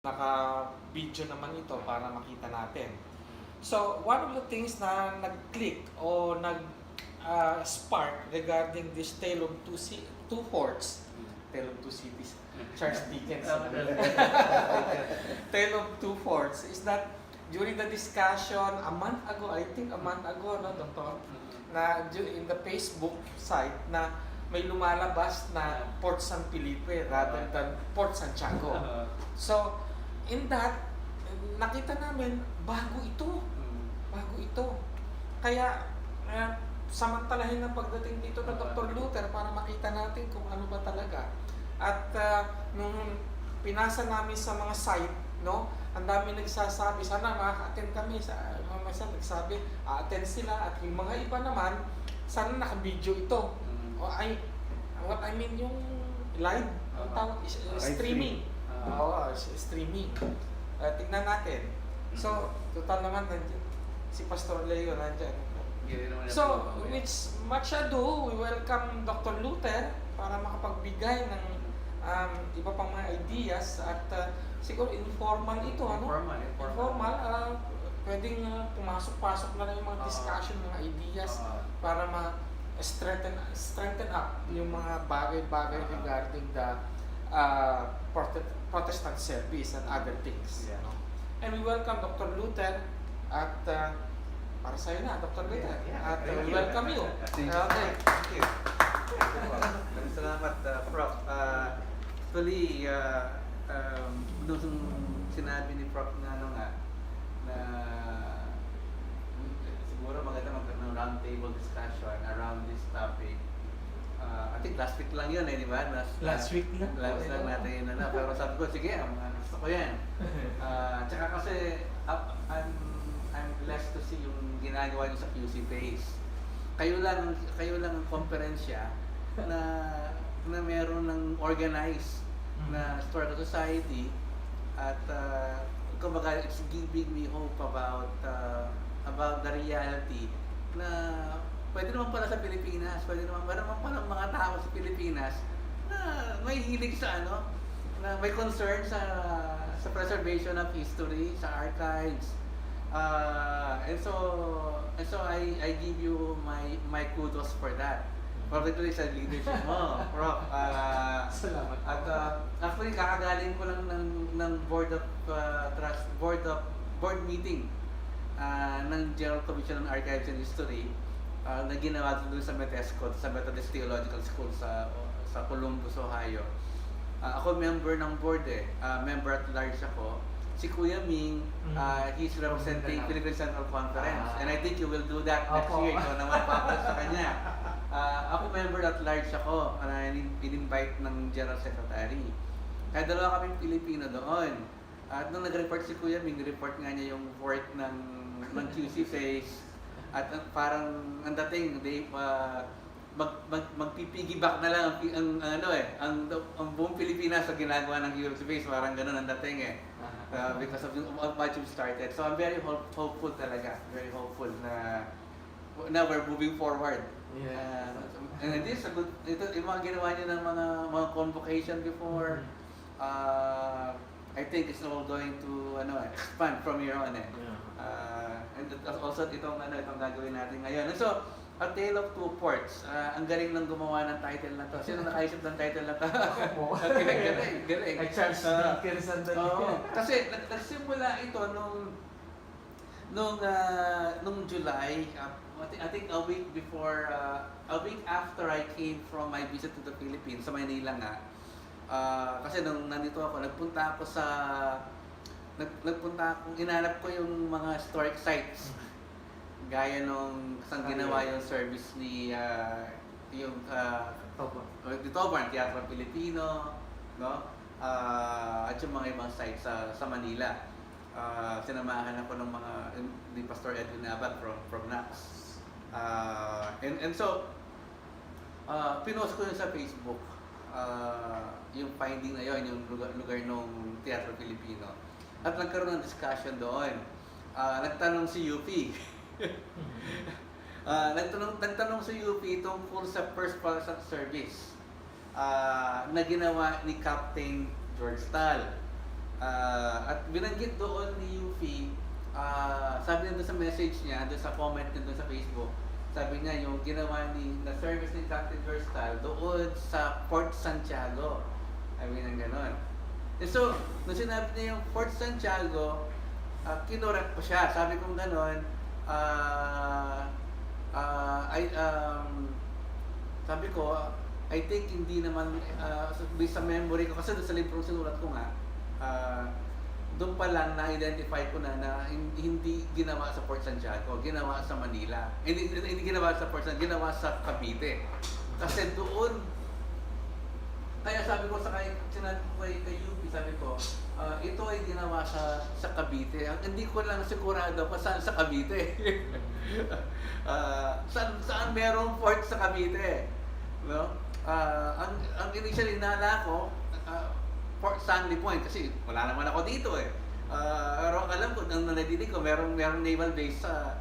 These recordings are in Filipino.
naka-video naman ito para makita natin. So, one of the things na nag-click o nag-spark regarding this Tale of Two Forts, Tale of Two Cities, Charles Dickens, Tale of Two Forts, is that during the discussion a month ago, no, Doctor, na in the Facebook site na may lumalabas na Port San Felipe rather than Port Santiago. So, in that, nakita namin, bago ito. Kaya, samantalahin ang pagdating dito ng Dr. Luther para makita natin kung ano ba talaga. At nung pinasa namin sa mga site, no, ang dami nagsasabi, sana makaka-attend kami. Mga nagsabi, a-attend sila. At yung mga iba naman, sana naka-video ito. What I mean yung live, ang tawag is streaming. Streaming. Tignan natin. So, total naman, si Pastor Leo nandyan. So, with much ado, we welcome Dr. Luther para makapagbigay ng iba pang mga ideas at siguro informal ito, ano? Informal. Pwedeng pumasok-pasok na lang yung mga discussion, mga ideas para strengthen up yung mga bagay-bagay regarding the Protestant service and other things. Yeah. No? And we welcome Dr. Luther at para sa'yo na, Dr. Luther. At we welcome you. Okay. Thank you. Maraming salamat, Prof. Actually, nung sinabi ni Prof na na siguro maganda magkaroon ng roundtable discussion around this topic. I think last week lang yun, di ba? Last week lang? Last lang natin na. Pero sabi ko, sige, gusto ko yan. Tsaka kasi, I'm blessed to see yung ginagawa niyo sa QC Base. Kayo lang ang konferensya na meron ng organized na historical society at kumbaga it's giving me hope about the reality na pwede naman pala sa Pilipinas, meron naman pala mga tao sa Pilipinas na may hilig sa na may concern sa preservation of history, sa archives. And so I give you my kudos for that. Particularly sa leadership mo, Prof. Salamat. At actually kakagaling ko lang ng board meeting ng General Commission on Archives and History na ginawa doon sa Metesco, sa Methodist Theological School sa Columbus, Ohio. Ako member ng board member at large ako. Si Kuya Ming, he's representing Philippine Central Conference. And I think you will do that next year. Ikaw naman papalad sa kanya. Ako member at large ako. In-invite ng General Secretary. Kaya dalawa kaming Pilipino doon. At nung nag-report si Kuya Ming, report nga niya yung work ng QC Face. At parang ang dating, magpipiggyback na lang ang buong Pilipinas sa ginagawa ng QC Face. Parang ganun ang dating because of what you've started. So I'm very hopeful talaga. Very hopeful na now we're moving forward. Yeah. And it is a good, yung mga ginawa niyo ng mga convocation before, I think it's all going to expand from here on. And also itong gagawin natin ngayon. And so, A Tale of Two Ports. Ang galing ng gumawa ng title na to. Sino nakaisip ng title na to? Galing. Ay, Charles Dickens and Kasi nagsimula ito nung July. I think a week after I came from my visit to the Philippines, sa Manila nga. Kasi nung nandito ako, inanap ko yung mga historic sites. Gaya nung kasang ginawa yung service ni Toban, Teatro Pilipino, no? At yung mga ibang sites sa Manila. Sinamahan ako ng ni Pastor Edwin Abad from NAX. And so, pinost ko yun sa Facebook. Yung finding na yun, yung lugar ng Teatro Pilipino. At nagkaroon ng discussion doon. Nagtanong si UP. Nagtanong sa UP tungkol sa First Protestant Service na ginawa ni Captain George Tal. At binanggit doon ni Yuffie, sabi niya doon sa message niya, doon sa comment niya doon sa Facebook, sabi niya yung ginawa na service ni Captain Gerstal doon sa Port Santiago. Sabi niya gano'n. So, nung sinabi niya yung Port Santiago, kinorek ko siya. Sabi kong gano'n, sabi ko, I think hindi naman, based sa memory ko, kasi doon sa librong sinulat ko nga, doon pa lang na-identify ko na hindi ginawa sa Port Santiago, ginawa sa Manila. Hindi ginawa sa Port Santiago, ginawa sa Cavite. Kasi doon, kaya sabi ko sinabi ko kay Yuffie, sabi ko, ito ay ginawa sa Cavite. Hindi ko lang sigurado kung saan sa Cavite. Saan merong port sa Cavite? No? Ang initially nala ko, Port Stanley Point, kasi wala naman ako dito eh. Pero alam ko, nang nadidinig ko, merong naval base sa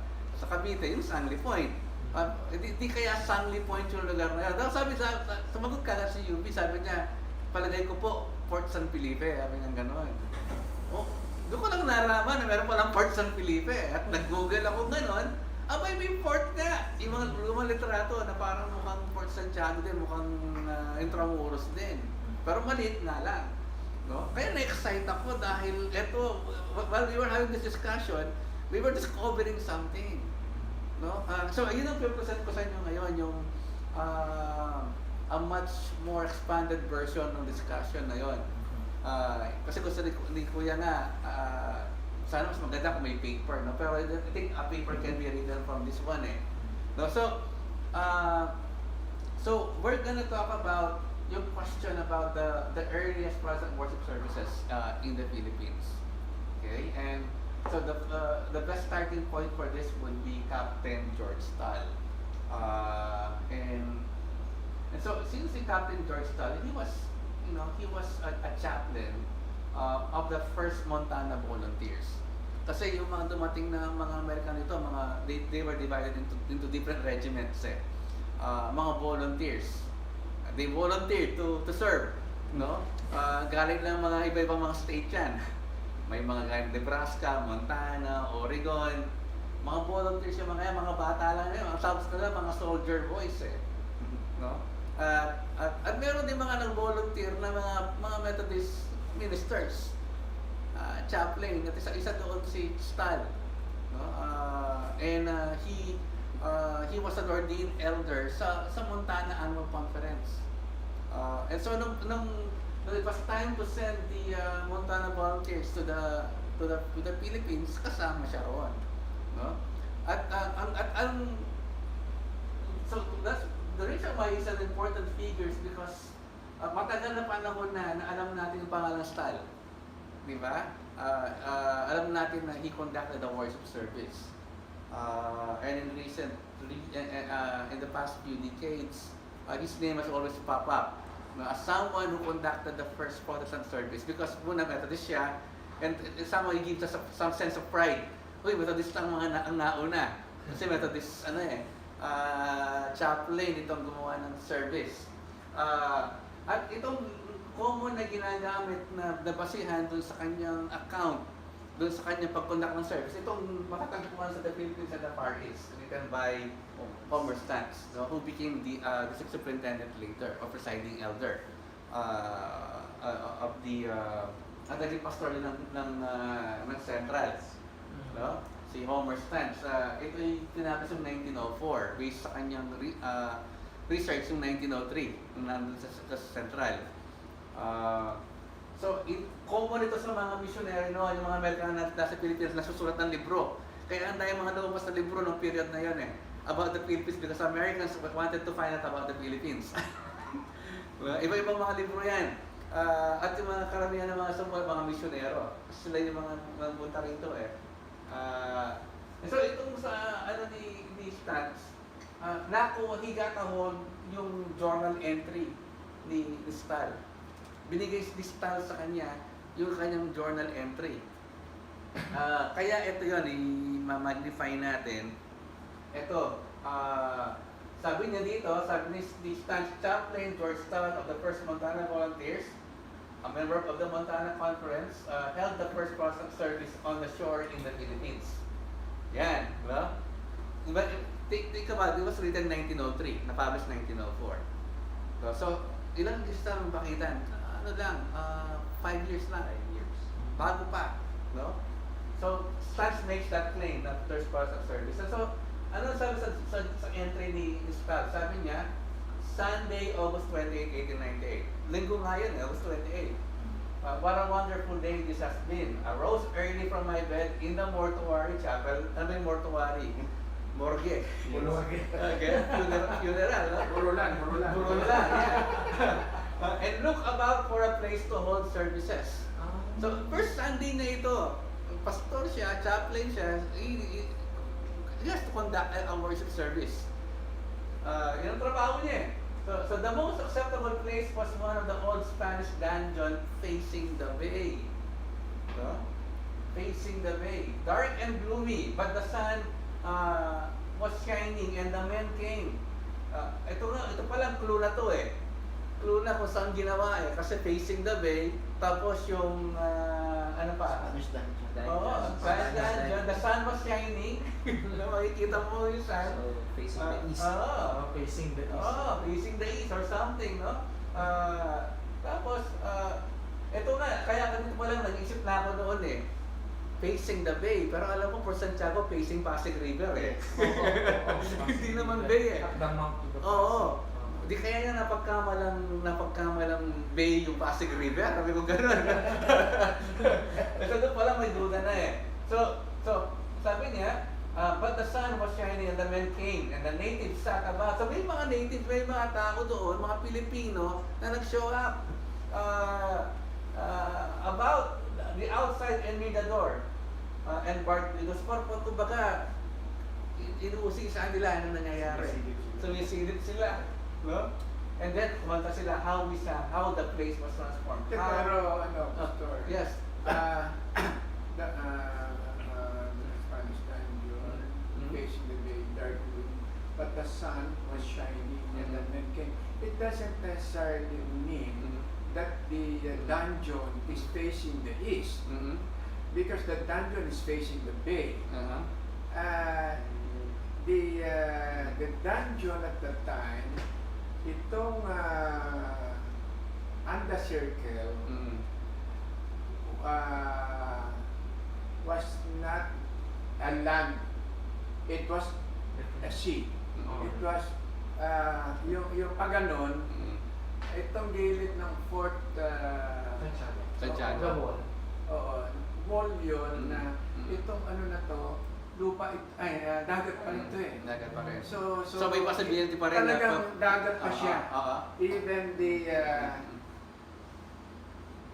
Cavite, yung Stanley Point. Di kaya Stanley Point yung lugar na yun. Sabi sumagot ka na si Yuffie, sabi niya, palagay ko po, Port San Felipe, sabi nga gano'n. Oh, doon ko lang nalaman na meron palang Port San Felipe. At nag-google ako gano'n, abay may port nga. Yung mga lumang litrato na parang mukhang Port Santiago din, mukhang Intramuros din. Pero maliit nga lang. No? Kaya na-excite ako dahil eto, while we were having this discussion, we were discovering something. No? So, yun ang present ko sa inyo ngayon, yung a much more expanded version ng discussion na yun. Kasi gusto ni Kuya nga, sana mas maganda kung may paper, no? Pero I think a paper can be written from this one eh. No? So we're gonna talk about yung question about the earliest present worship services in the Philippines. Okay? And so the best starting point for this would be Captain George Stahl. And so since si Captain George Stahl, he was a chaplain of the first Montana Volunteers. Kasi yung mga dumating na mga American dito, they were divided into different regiments eh. Mga volunteers. They volunteered to serve, no? Galing lang mga iba-ibang mga state yan. May mga galing Nebraska, Montana, Oregon. Mga volunteers yung mga bata lang yun. Ang sabi nila, mga soldier boys eh. No? At meron din mga nag-volunteer na mga Methodist ministers. Chaplain, at isa doon si Stahl. No? And he was an ordained elder sa Montana Annual Conference. And so nung it was time to send the Montana volunteers to the Philippines, kasama siya roon. No? So that's the reason why he's an important figure is because matagal na panahon na alam natin yung pangalan Stahl. Di ba? Alam natin na he conducted a worship service. And in the past few decades, his name has always popped up as someone who conducted the first Protestant service because muna Methodist siya, and somehow he gives us some sense of pride. Uy, Methodist lang ang nauna. Kasi Methodist, chaplain itong gumawa ng service. At itong common na ginagamit na basihan dun sa kanyang account, dun sa kanyang pag-conduct ng service, itong matatagpuan sa the Philippines and the Far East, written by Homer Stantz, no, who became the superintendent later, or presiding elder of the naging pastor ng Central. No? Si Homer Stantz, ito yung tinapos yung 1904 based sa kanyang research yung 1903 nung nandun sa Central. So, common ito sa mga missionary, no? Yung mga Amerikano na sa Philippines na susulat ng libro. Kaya ang dahil mga lumabas na libro ng period na yun about the Philippines because Americans wanted to find out about the Philippines. Iba-ibang mga libro yan. At yung mga karamihan ng mga misyonero. Sila yung mga punta rito eh. So itong sa ni Stantz, he got a hold yung journal entry ni Stahl. Binigay ni Stahl sa kanya yung kanyang journal entry. Kaya ito yun, i-magnify natin. Ito, sabi niya dito, sabi ni Stantz, chaplain George Stahl of the First Montana Volunteers, a member of the Montana Conference, held the first Protestant service on the shore in the Philippines. Yan, no? But think about it, it was written 1903, na-published 1904. So, ilang years na ang pakitan? Ano lang, 5 years lang. 5 years. Bago pa, no? So, Stans makes that claim that there's Protestant service. And so, ano sabi sa entry ni Stans? Sabi niya, Sunday, August 28, 1898. Linggo nga yun, August 28. What a wonderful day this has been. I rose early from my bed in the mortuary chapel. Ano yung mortuary? Morgue. Okay, funeral, no? Burulan. Burulan, yeah. And look about for a place to hold services. So, first Sunday na ito, pastor siya, chaplain siya, he has to conduct a worship service. Yun ang trabaho niya eh. So the most acceptable place was one of the old Spanish dungeon facing the bay. No? Facing the bay. Dark and gloomy, but the sun was shining and the men came. Ito palang clue na to eh. Clue na kung saan ginawa eh. Kasi facing the bay, tapos yung, ano pa? Spanish dungeon. Oo, Spanish dungeon. The sun was shining. Makikita mo yung sun. So, facing the east. Facing the east. Facing the east or something, no? Tapos, ito na, kaya ganito pa lang, nag-isip na ako noon eh. Facing the bay, pero alam mo, for Santiago, facing Pasig River eh. Hindi naman bay eh. Oo. Di kaya niya napagkamalang bay yung Pasig River, sabi ko gano'n. So doon pala may duda na eh. So sabi niya, but the sun was shining and the men came and the natives sat about. So may mga native, may mga tao doon, mga Pilipino na nag-show up about the outside and near the door. And barred windows. Kumbaga, inuusig sa kanila anong nangyayari. Sumisilip sila. No? And then, kumanta sila how the place was transformed. Pero pastor, Yes. the Spanish dungeon facing the bay, dark blue, but the sun was shining and the men came. It doesn't necessarily mean that the dungeon is facing the east, because the dungeon is facing the bay. The dungeon at the time, itong Anda Circle was not a land, it was a sea. It was yung paganon, itong gilid ng Fort Santiago. Oo, wall yun na itong ano na to, lupa, dagat pa rin to eh. Dagat pa rin. So may possibility pa rin na talagang dagat pa siya. Even the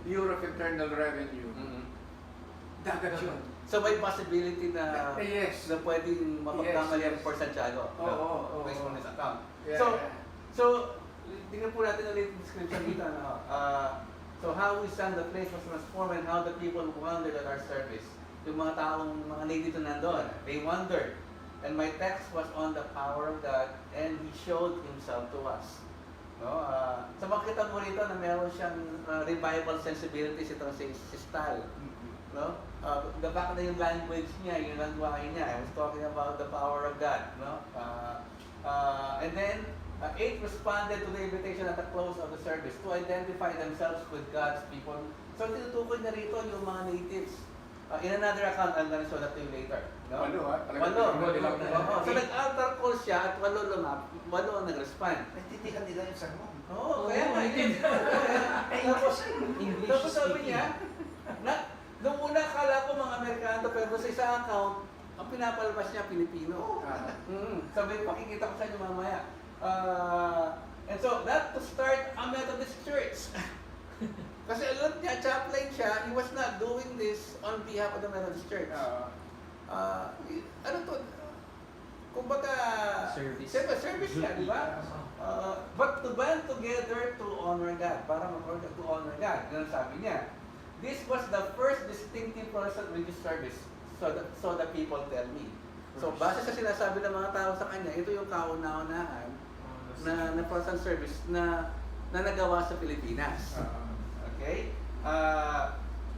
Bureau of Internal Revenue, dagat yun. So may possibility na Yes. na pwedeng mapagkamali Yes. for Santiago. Oo. Based on this account. Yeah. So tingnan po natin ulit yung description dito. So how we stand the place was transformed and how the people wondered at our service. Yung mga mga native na nandun, they wondered. And my text was on the power of God and He showed Himself to us. No? So makita mo rito na meron siyang revival sensibilities itong si Stal. No? The fact na yung language niya, yung lengguwahe niya, I was talking about the power of God. No? And then, 8 responded to the invitation at the close of the service to identify themselves with God's people. So tinutukoy na rito yung mga natives. In another account, I'm gonna show that to you later. No? 8 So nag-altar call siya at 8 ang nag-respond. Naintindihan nila yung sermon. Oo, kaya nga. Tapos sabi niya, nung una akala ko mga Amerikano, pero sa isang account, ang pinapalabas niya, Pilipino. Sabi, pakikita ko sa inyo mamaya. And so, that to start a Methodist church. Kasi alam niya, chaplain siya, he was not doing this on behalf of the Methodist Church. Ano to? Kumbaga, service siya, di ba? But to band together to honor God, para to honor God. Ganun sabi niya. This was the first distinctive Protestant religious service, so the people tell me. So, base sa sinasabi ng mga tao sa kanya, ito yung kauna-unahan na Protestant service na nagawa sa Pilipinas. Okay?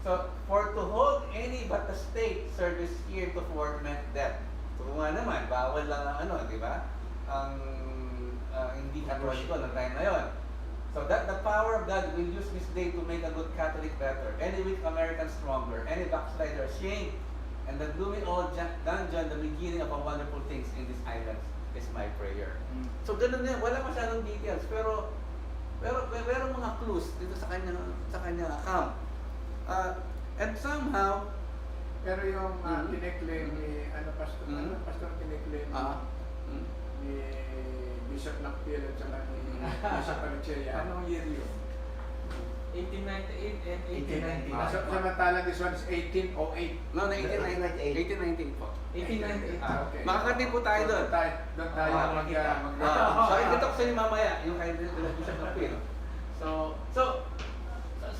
So, for to hold any but the state service here to forfeit debt. So, kung nga naman, bawal lang ang ano, di ba? Ang hindi catholico ng time na yon. So that the power of God will use this day to make a good Catholic better, any weak American stronger, any backslider ashamed, and the gloomy old dungeon the beginning of a wonderful things in these islands is my prayer. So ganun yan, wala masyadong details, pero merong mga clues dito sa kanyang account. And somehow, Pero yung tiniklaim ni, pastor tiniklaim ni Bishop Nakpil at saka ni Bishop Panicheria, anong year yun? 1898 and 1899. Samantalang this one is 1808. no, 1898 po. 1898. Okay. Makakati po tayo doon. Doon tayo mag So, ito ko sa inyo mamaya, yung kay Bishop Nakpil. So,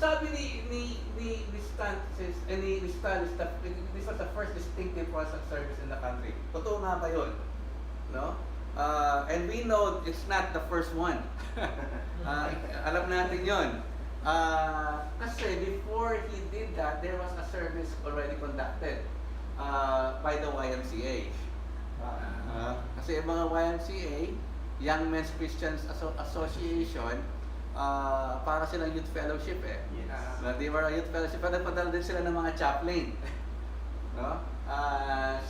sabi ni Stan, this was the first distinctive Protestant service in the country. Totoo nga ba yun? No? And we know it's not the first one. Alam natin yun. Kasi before he did that, there was a service already conducted by the YMCA. Kasi yung mga YMCA, Young Men's Christian Association, para silang youth fellowship eh. Yes. They were a youth fellowship, pero nagpadala din sila ng mga chaplain. No?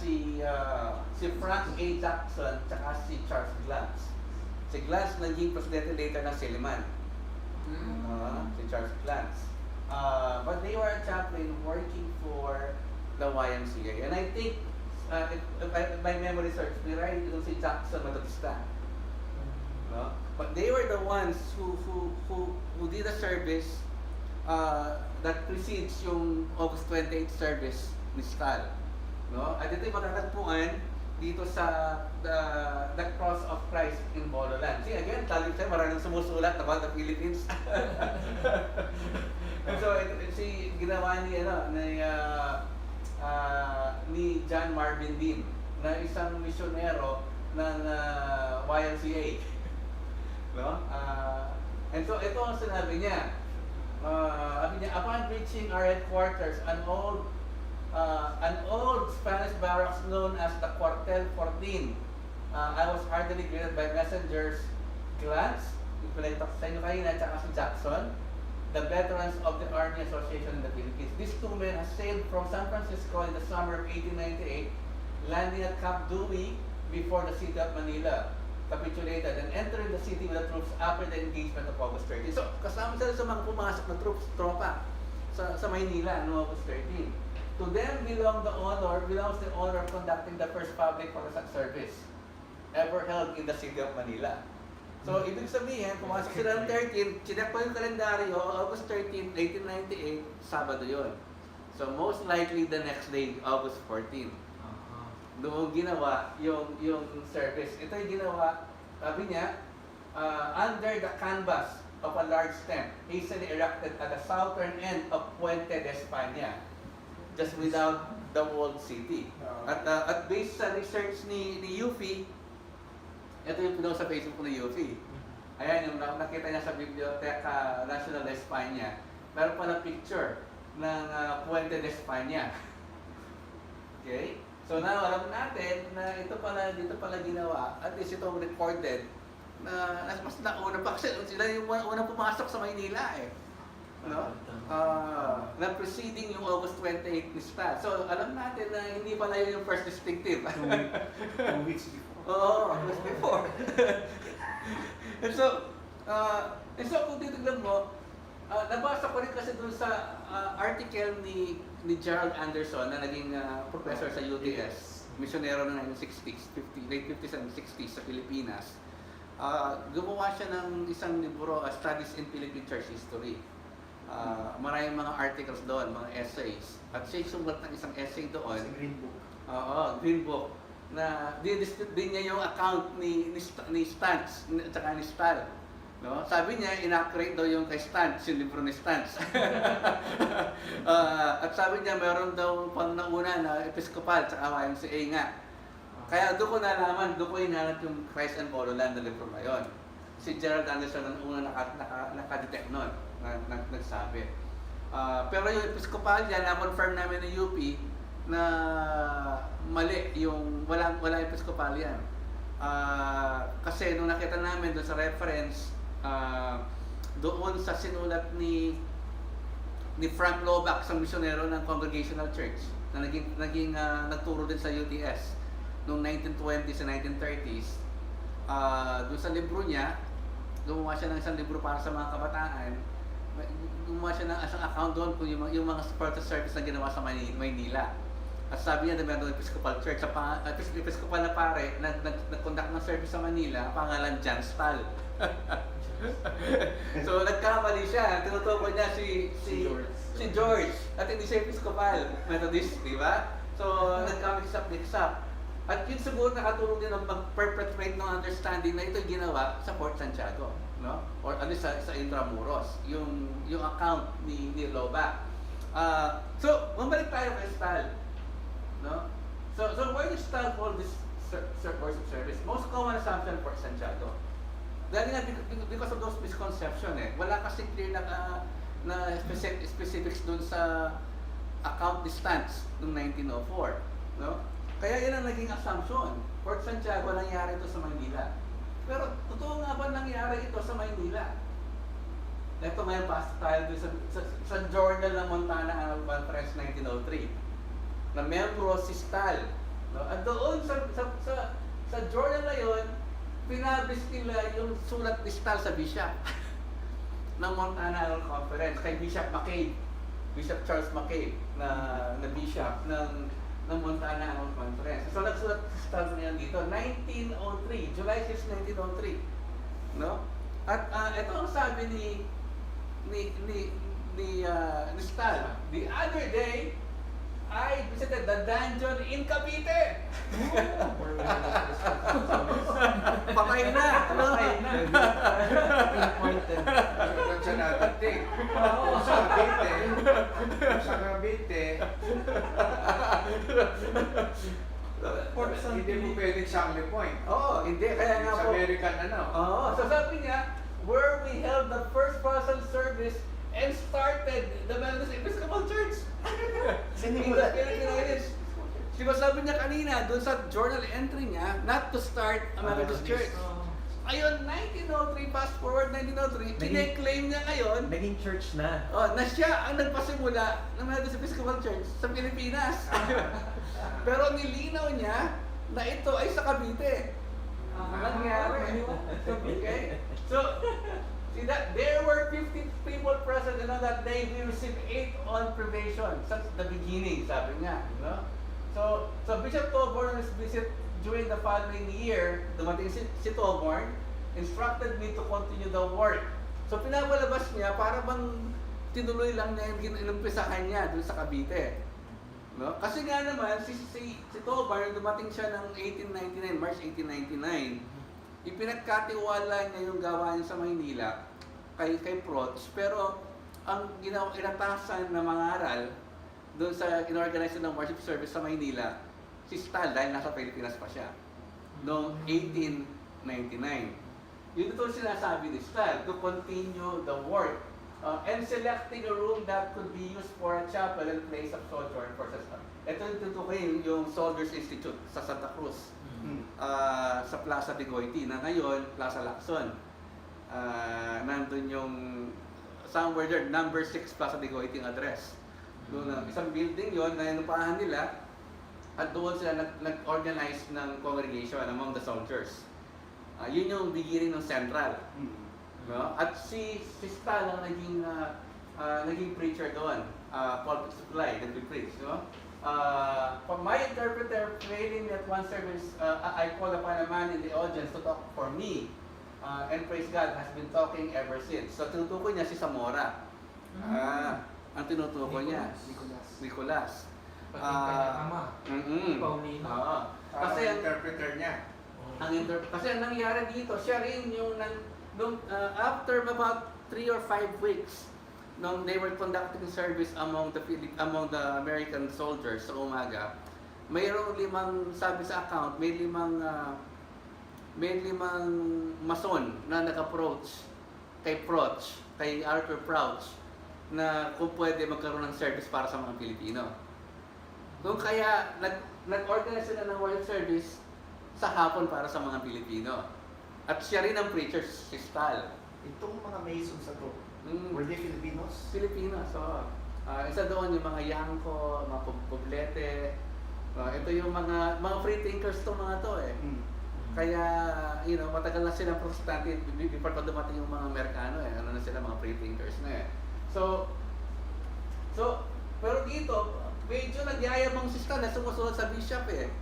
Si Frank A. Jackson tsaka si Charles Glantz. Si Glantz naging presidente later ng Silliman. Si Charles Glantz. But they were a chaplain working for the YMCA. And I think, if my memory serves me right, itong si Jackson Methodista. No? But they were the ones who did a service that precedes yung August 28 service ni Stal. No? At ito'y matatagpuan dito sa the Cross of Christ in Bololan. See, again, talim siya, maraming sumusulat about the Philippines. And so, ginawa ni John Marvin Dean, na isang misyonero ng YMCA. No? And so, ito ang sinabi niya. Upon reaching our headquarters, an old Spanish barracks known as the Cuartel 14. I was heartily greeted by messengers Glantz, yung pinagtak sa inyo kanina, at si Jackson, the veterans of the Army Association in the Philippines. These two men have sailed from San Francisco in the summer of 1898, landing at Camp Dewey before the city of Manila capitulated and entering the city with the troops after the engagement of August 13. So, kasama sila sa mga pumasok na tropa sa Maynila noong August 13. To them belongs the honor of conducting the first public Protestant service ever held in the city of Manila. So, ibig sabihin, pumasok sila ng 13, chinek ko yung kalendaryo, August 13, 1898, Sabado yon. So, most likely the next day, August 14. Doon ginawa yung service. Ito yung ginawa, sabi niya, under the canvas of a large tent, hastily erected at the southern end of Puente de España, just without the walled city. At based sa research ni Yufi, ito yung pinost sa Facebook ni Yufi. Ayan, yung nakita niya sa Biblioteca Nacional de España, meron pa na picture ng Puente de España. Okay? So now, alam natin na dito pala ginawa, at least itong recorded, na mas nauna pa kasi sila yung unang pumasok sa Maynila eh. No? Na preceding yung August 28 ni Stan. So alam natin na hindi pala yun yung first distinctive. 2 weeks before. Oo, weeks before. And so kung titignan mo, nabasa ko rin kasi dun sa article ni Gerald Anderson na naging professor sa UTS, misyonero ng 1960s, late 50s and 60s sa Pilipinas. Gumawa siya ng isang libro, Studies in Philippine Church History. Maraming mga articles doon, mga essays. At siya sumulat ng isang essay doon. Sa Green Book. Oo, Green Book. Na din-dispute din niya yung account ni Stantz at saka ni Stahl. No? Sabi niya, inaccurate daw yung kay Stantz, yung libro ni Stantz. At sabi niya, meron daw pang nauna na Episcopal at YMCA nga. Kaya doon ko nalaman, doon ko hinahanap yung Christ and Bololan na libro na yun. Si Gerald Anderson ang una nakadetect nun, nagsabi. Pero yung Episcopalian, na-confirm namin ng UP na mali yung wala Episcopalian. Kasi nung nakita namin doon sa reference, doon sa sinulat ni Frank Loback, isang misyonero ng Congregational Church na naging nagturo din sa UTS noong 1920s and 1930s. Doon sa libro niya, gumawa siya ng isang libro para sa mga kabataan. Gumawa siya ng isang account doon kung yung mga support service na ginawa sa Maynila. At sabi niya na meron ng Episcopal Church, sa Episcopal na pare, nag-conduct ng service sa Manila, pangalan John Stahl. So nagkamali siya, tinutukoy niya si George, at hindi siya Episcopal, Methodist, di ba? So nagkamix up. At yun siguro nakatulong din ng mag-perpetrate ng understanding na ito ginawa sa Fort Santiago, no? Or ano sa Intramuros, yung account ni Loback. So mabalik tayo kay Stahl, no? So why did Stahl hold this worship service? Most common assumption Fort Santiago. Dahil nga because of those misconception wala kasi clear na specifics dun sa account distance noong 1904, no? Kaya yan ang naging assumption. Fort Santiago nangyari ito sa Maynila. Pero totoo nga ba nangyari ito sa Maynila? Ito may past tayo sa journal ng Montana Annual Conference 1903 na membro si Stahl, no? At doon sa journal na yon, pinablis nila yung sulat ni Stahl sa bishop ng Montana Annual Conference kay Bishop McCabe, Bishop Charles McCabe na bishop ng Montana Annual Conference. So nagsulat si Stahl niyan dito 1903, July 6, 1903, no? At ito ang sabi ni Stahl, the other day I visited the dungeon in Cavite. Patay na. Doon sa natating. Sa Cavite, hindi mo pwedeng Sangley Point. Hindi. Kaya nga Sa po. American So sabi niya, where we held the first Protestant service and started the Methodist Episcopal Church. Sinimula. Diba sabi niya kanina, doon sa journal entry niya, not to start a Methodist Church. Ayun, 1903, fast forward 1903, kine-claim niya ngayon, Naging church na. na siya ang nagpasimula ng Methodist Episcopal Church sa Pilipinas. Pero nilinaw niya na ito ay sa Cavite. Nangyari. Okay? So, see that there were 50 people present, and on that day we received 8 on probation. Since the beginning, sabi niya. No? So Bishop Tolborne's visit during the following year, dumating si Tolborne, instructed me to continue the work. So pinapalabas niya para bang tinuloy lang niya yung inumpisahan niya dun sa Cavite. No? Kasi nga naman, si Tolborne, dumating siya ng 1899, March 1899, ipinagkatiwala niya yung gawa niya sa Maynila kay Proch, pero ang inatasan na mga aral doon sa inorganize ng worship service sa Maynila, si Stahl, dahil nasa Pilipinas pa siya, noong 1899. Yun ito sinasabi ni Stahl, to continue the work and selecting a room that could be used for a chapel and place of sojourn for Sastan. Ito yung tutukin yung Soldiers Institute sa Santa Cruz, sa Plaza de Goiti, na ngayon, Plaza Lacson. Nandun yung, somewhere there, number 6 Plaza de Goiti ang address. Doon, isang building yon na inupahan nila, at doon sila nag-organize ng congregation among the soldiers. Yun yung beginning ng Central. No? At si Stahl ang naging preacher doon, pulpit supply, nag-preach. No? For my interpreter, praying at one service, I called upon a man in the audience to talk for me. And praise God, has been talking ever since. So tinutukoy niya si Zamora. Ang tinutukoy niya, Nicolas. Pati kanyang ama, Paulino. Kasi ang interpreter niya. Kasi ang nangyari dito, siya rin yung after about 3 or 5 weeks, nung they were conducting service among the American soldiers sa umaga, mayroong 5, sabi sa account, may 5 mason na nag-approach kay Proch, kay Arthur Proch, na kung pwede magkaroon ng service para sa mga Pilipino. Kung kaya nag-organize sila ng world service sa hapon para sa mga Pilipino. At siya rin ang preacher, si Stal. Itong mga Masons na to, Mm. were they Filipinos? Filipinos, oo. Isa doon yung mga Yangko, mga Poblete. Ito yung mga free thinkers to mga to eh. Mm. Kaya, matagal na silang protestante before pa dumating yung mga Amerikano eh. Ano na sila, mga free thinkers na eh. So, pero dito, medyo nagyayabang si Stan na sumusunod sa bishop eh.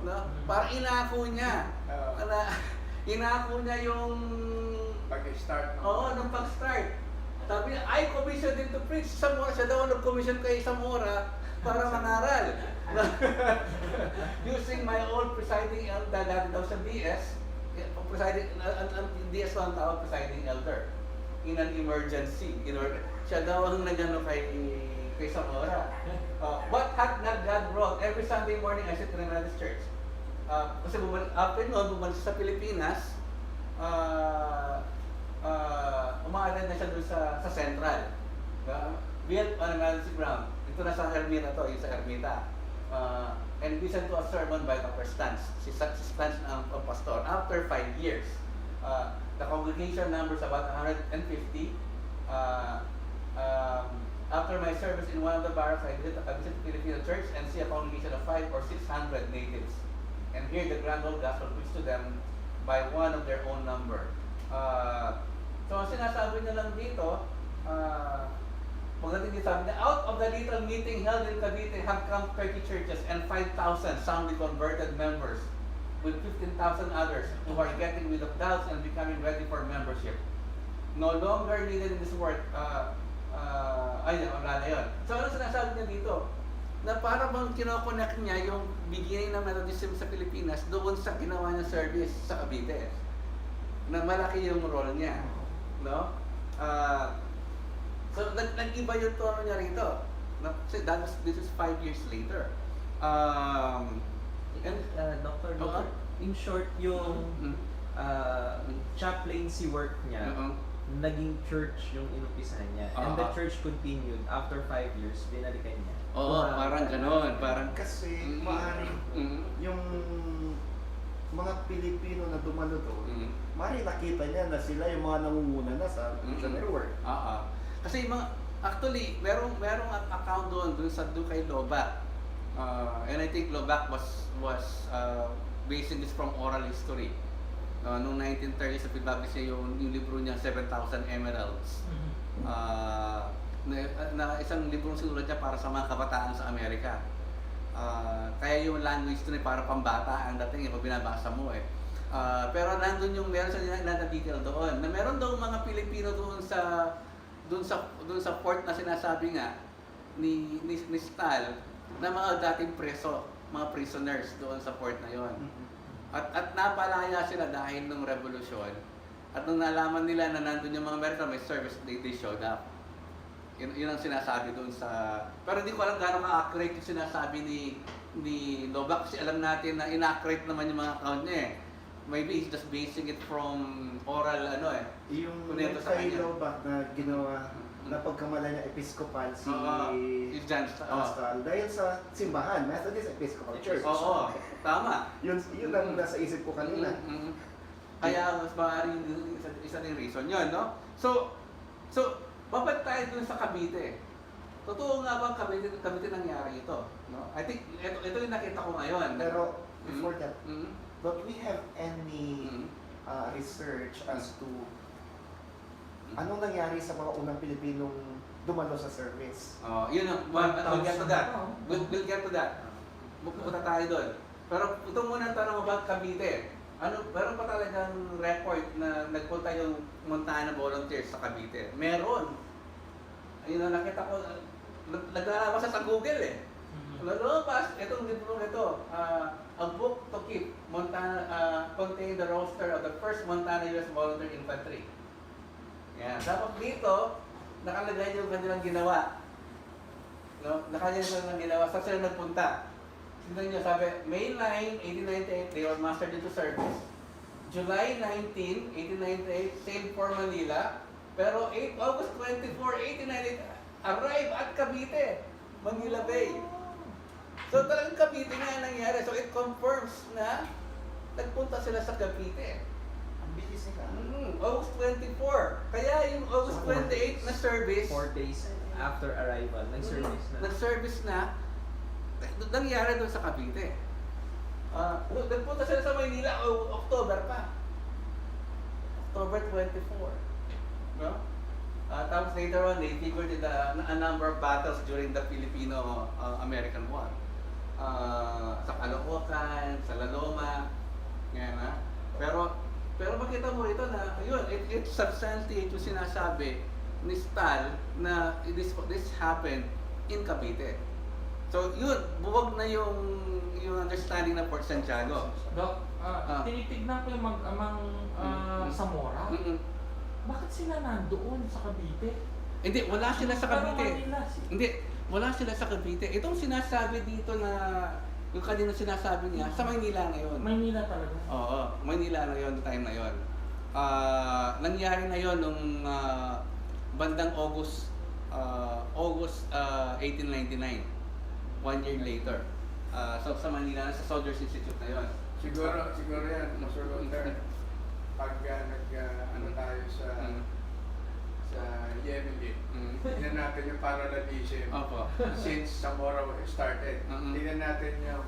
No? Parang inako niya. Inako niya yung Pag-start. nung pag-start. Sabi niya, I commissioned him to preach. Zamora, siya daw nag-commission kay Zamora para mangaral. Using my own presiding elder, dati daw sa DS, DS ang tawag presiding elder. In an emergency. Siya daw ang nagano kay Zamora. What had not God wrought? Every Sunday morning I sit in another church. Kasi after noon, bumalik sa Pilipinas, umaarad na siya doon sa Central. Built on emergency ground. Ito na sa Ermita to, yung sa Ermita. And listen to a sermon by Dr. Stans. Si Stans ang pastor. After 5 years, the congregation numbers about 150. After my service in one of the barracks, I visit the Filipino church and see a congregation of 500 or 600 natives. And hear the grand old gospel preached to them by one of their own number. So ang sinasabi niya lang dito, pagdating dito sabi niya, out of the little meeting held in Cavite have come 30 churches and 5,000 soundly converted members with 15,000 others who are getting rid of doubts and becoming ready for membership. No longer needed in this work. Wala na yun. So ano sinasabi niya dito? Na para bang kinokonek niya yung beginning ng Methodism sa Pilipinas doon sa ginawa niya service sa Cavite. Na malaki yung role niya. No? So nag-iba yung tono niya rito. No? Kasi this is 5 years later. Dr. Luca, in short, yung chaplaincy work niya, naging church yung inumpisahan niya. And the church continued. After 5 years, binalikan niya. Oo, parang gano'n. Parang Kasi maaaring yung mga Pilipino na dumalo doon, maaaring nakita niya na sila yung mga nangunguna na sa missionary work. Kasi actually, merong account doon sa kay Lobac. And I think Lobac was basing this from oral history. Noong 1930s, sa pinablis niya yung libro niya, 7,000 Emeralds. Na isang libro sinulat niya para sa mga kabataan sa Amerika. Kaya yung language doon ay para pambata ang dating pag binabasa mo eh. Pero nandun yung meron sa detail doon. Na meron daw mga Pilipino doon sa port na sinasabi nga ni Stal na mga dating mga prisoners doon sa port na yon. At napalaya sila dahil ng revolusyon. At nung nalaman nila na nandun yung mga American may service, they showed up. Yun ang sinasabi doon sa... Pero hindi ko alam gano'ng ka-accurate yung sinasabi ni Lobac kasi alam natin na inaccurate naman yung mga account niya eh. Maybe he's just basing it from oral Yung kunento sa kay kanya. Lobac na ginawa na pagkamala niya episcopal si John Pascal dahil sa simbahan, Methodist Episcopal Church. Oo, tama. Yun ang nasa isip ko kanina. Kaya mas maaaring isa din reason yun, no? So babalik tayo dun sa Cavite. Totoo nga bang Cavite nangyari ito? No? I think ito yung nakita ko ngayon. Pero before that, Mm-hmm. don't we have any research as to anong nangyari sa mga unang Pilipinong dumalo sa service? Yun ang, we'll get to that. We'll get to that. Pupunta tayo doon. Pero ito muna ang tanong about Cavite. Meron pa talagang record na nagpunta yung Montana volunteers sa Cavite? Meron. Ayun na nakita ko, naglalabas sa Google eh. Lalabas, itong libro nito, A Book to Keep, Montana, contain the roster of the first Montana U.S. Volunteer Infantry. Yan. Dapat dito, nakalagay yung kanilang ginawa. No? Nakalagay yung kanilang ginawa. Saan sila nagpunta? Tignan nyo, sabi, May 9, 1898, they were mastered into service. July 19, 1898, sailed for Manila. Pero August 24, 1898, arrive at Cavite, Manila Bay. So talagang Cavite nga ang nangyari. So it confirms na nagpunta sila sa Cavite. Ang bilis nila. August 24. Kaya yung August 28 na service, 4 days after arrival, nag-service na. nag-service na, nangyari doon sa Cavite. Nagpunta sila sa Maynila, October pa. October 24. No? Tapos later on, they figured in a number of battles during the Filipino-American War. Sa Caloocan, sa Laloma, yan ha. Pero makita mo rito na, yun, it substantiates yung sinasabi ni Stal na this happened in Cavite. So yun, buwag na yung understanding ng Port Santiago. Doc, tinitignan ko yung mag-amang Zamora. Bakit sila nandoon sa Cavite? Hindi, wala sila sa Pero Cavite. Manila, Hindi, wala sila sa Cavite. Itong sinasabi dito na, yung kanina sinasabi niya, sa Maynila ngayon. Maynila talaga. Oo, Maynila na yon, time na yon. Nangyari na yon nung bandang August 1899. 1 year later. So sa Manila, sa Soldiers Institute na yon. Siguro yan, Mr. Walter. Pag ano tayo sa Yemen, tingnan natin yung parallelism Opo. since Zamora started. Mhm. Tingnan natin yung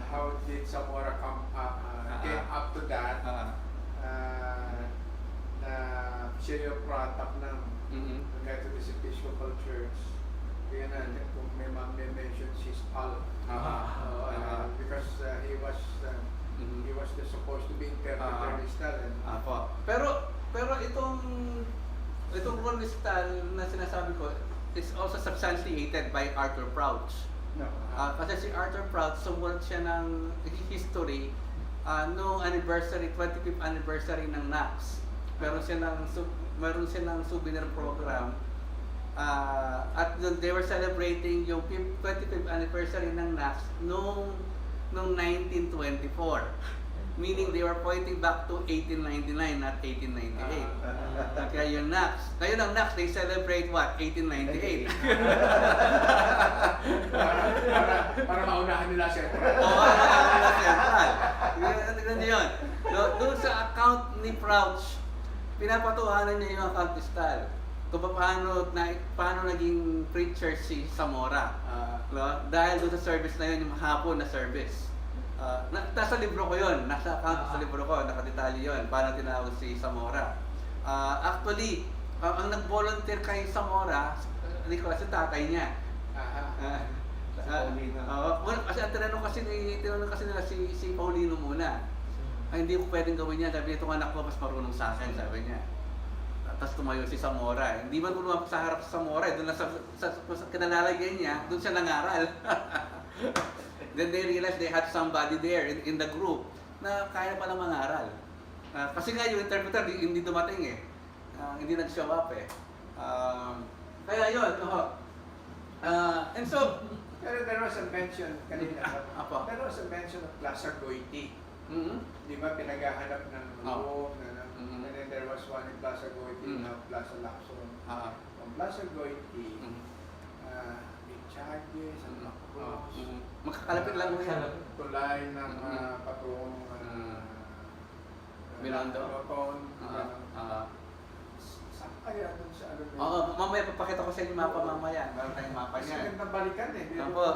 how did Zamora came up to that na siya yung product ng Methodist Episcopal Church. Tingnan natin kung may mention si Spal. Because he was supposed to be interpreter ni Stal. Apo. Pero itong role ni Stal na sinasabi ko is also substantiated by Arthur Crouch. No. Kasi si Arthur Crouch, sumulat siya ng history no anniversary, 25th anniversary ng NACS. Meron siya ng souvenir program. At they were celebrating yung 25th anniversary ng NACS noong 1924. Meaning they were pointing back to 1899, not 1898. Kaya yung NACS. Ngayon ang NACS, they celebrate what? 1898. para maunahan nila siya. Oo, ano central. Tignan niyo yun. Doon sa account ni Crouch, pinapatuhanan niya yung account ni Stal. Kung paano naging preacher si Zamora. Dahil doon sa service na yun, yung hapon na service. Nasa libro ko yun, nasa account sa libro ko, nakadetalye yun, paano tinawag si Zamora. Actually, ang nag-volunteer kay Zamora, Nicolas, si tatay niya. Si Paulino. Kasi ang tinanong kasi nila si Paulino muna. Ay, hindi ko pwedeng gawin yan. Sabi niya, itong anak ko mas marunong sa akin, sabi niya. Tapos tumayo si Zamora. Hindi man lumapit sa harap sa Zamora. Doon na sa kinalalagyan niya, doon siya nangaral. Then they realized they had somebody there in the group na kaya palang mangaral. Kasi nga yung interpreter hindi dumating eh. Hindi nag-show up eh. Kaya yun. And so, Pero there was a mention kanina. Apo. There was a mention of Plaza Goiti. mhm. Di ba pinaghahanap ng room Mhm. and then there was one in Plaza Goiti, Mhm. now Plaza Lacson. From Plaza Goiti, Mhm. Bichage, Santa Cruz, Magkakalapit lang mo yan. tulay ng Mhm. patungong Binondo? Loton. Saan kaya dun sa ano? Oo, mamaya papakita ko sa inyo mapa mamaya. Meron tayong mapa Kasi niya. gandang balikan eh. Opo.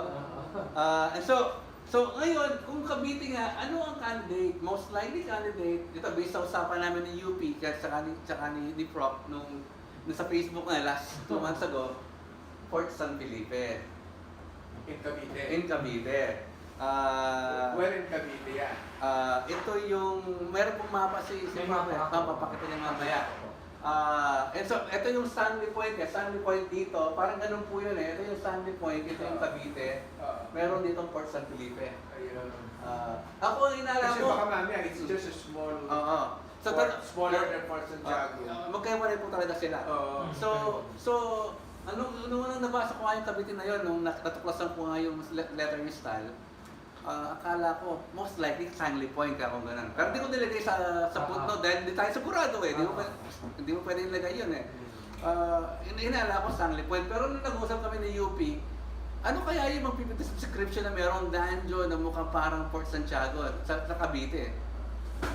And so ngayon, kung Cavite nga, ano ang candidate? Most likely candidate, ito based sa usapan namin ni UP, at saka ni Prof, nung sa Facebook na last 2 months ago, Fort San Felipe. In Cavite. In Cavite. Well, in Cavite yan. Ito yung, meron pong mapa si May Prof. mapa. Papakita niya mamaya. And so, ito yung Stanley Point, Stanley Point dito, parang ganun po yun eh. Ito yung Stanley Point, ito yung Cavite. Meron ditong Port San Felipe. Ayun. Ako ang inala Kasi mo. baka mamaya, it's just a small, Oo. So, smaller than Fort Santiago. magkaiwalay po talaga sila. Oo. So, nung nabasa ko nga yung Cavite na yun, nung natuklasan ko nga yung letter ni Stal, akala ko, most likely, Stanley Point ka kung ganun. Pero di ko nilagay sa footnote dahil hindi tayo sigurado eh. Hindi mo pwede nilagay yun eh. inala ko Stanley Point. Pero nung nag-usap kami ni UP, ano kaya yung magpipit-description na merong dungeon na mukhang parang Port Santiago sa Cavite?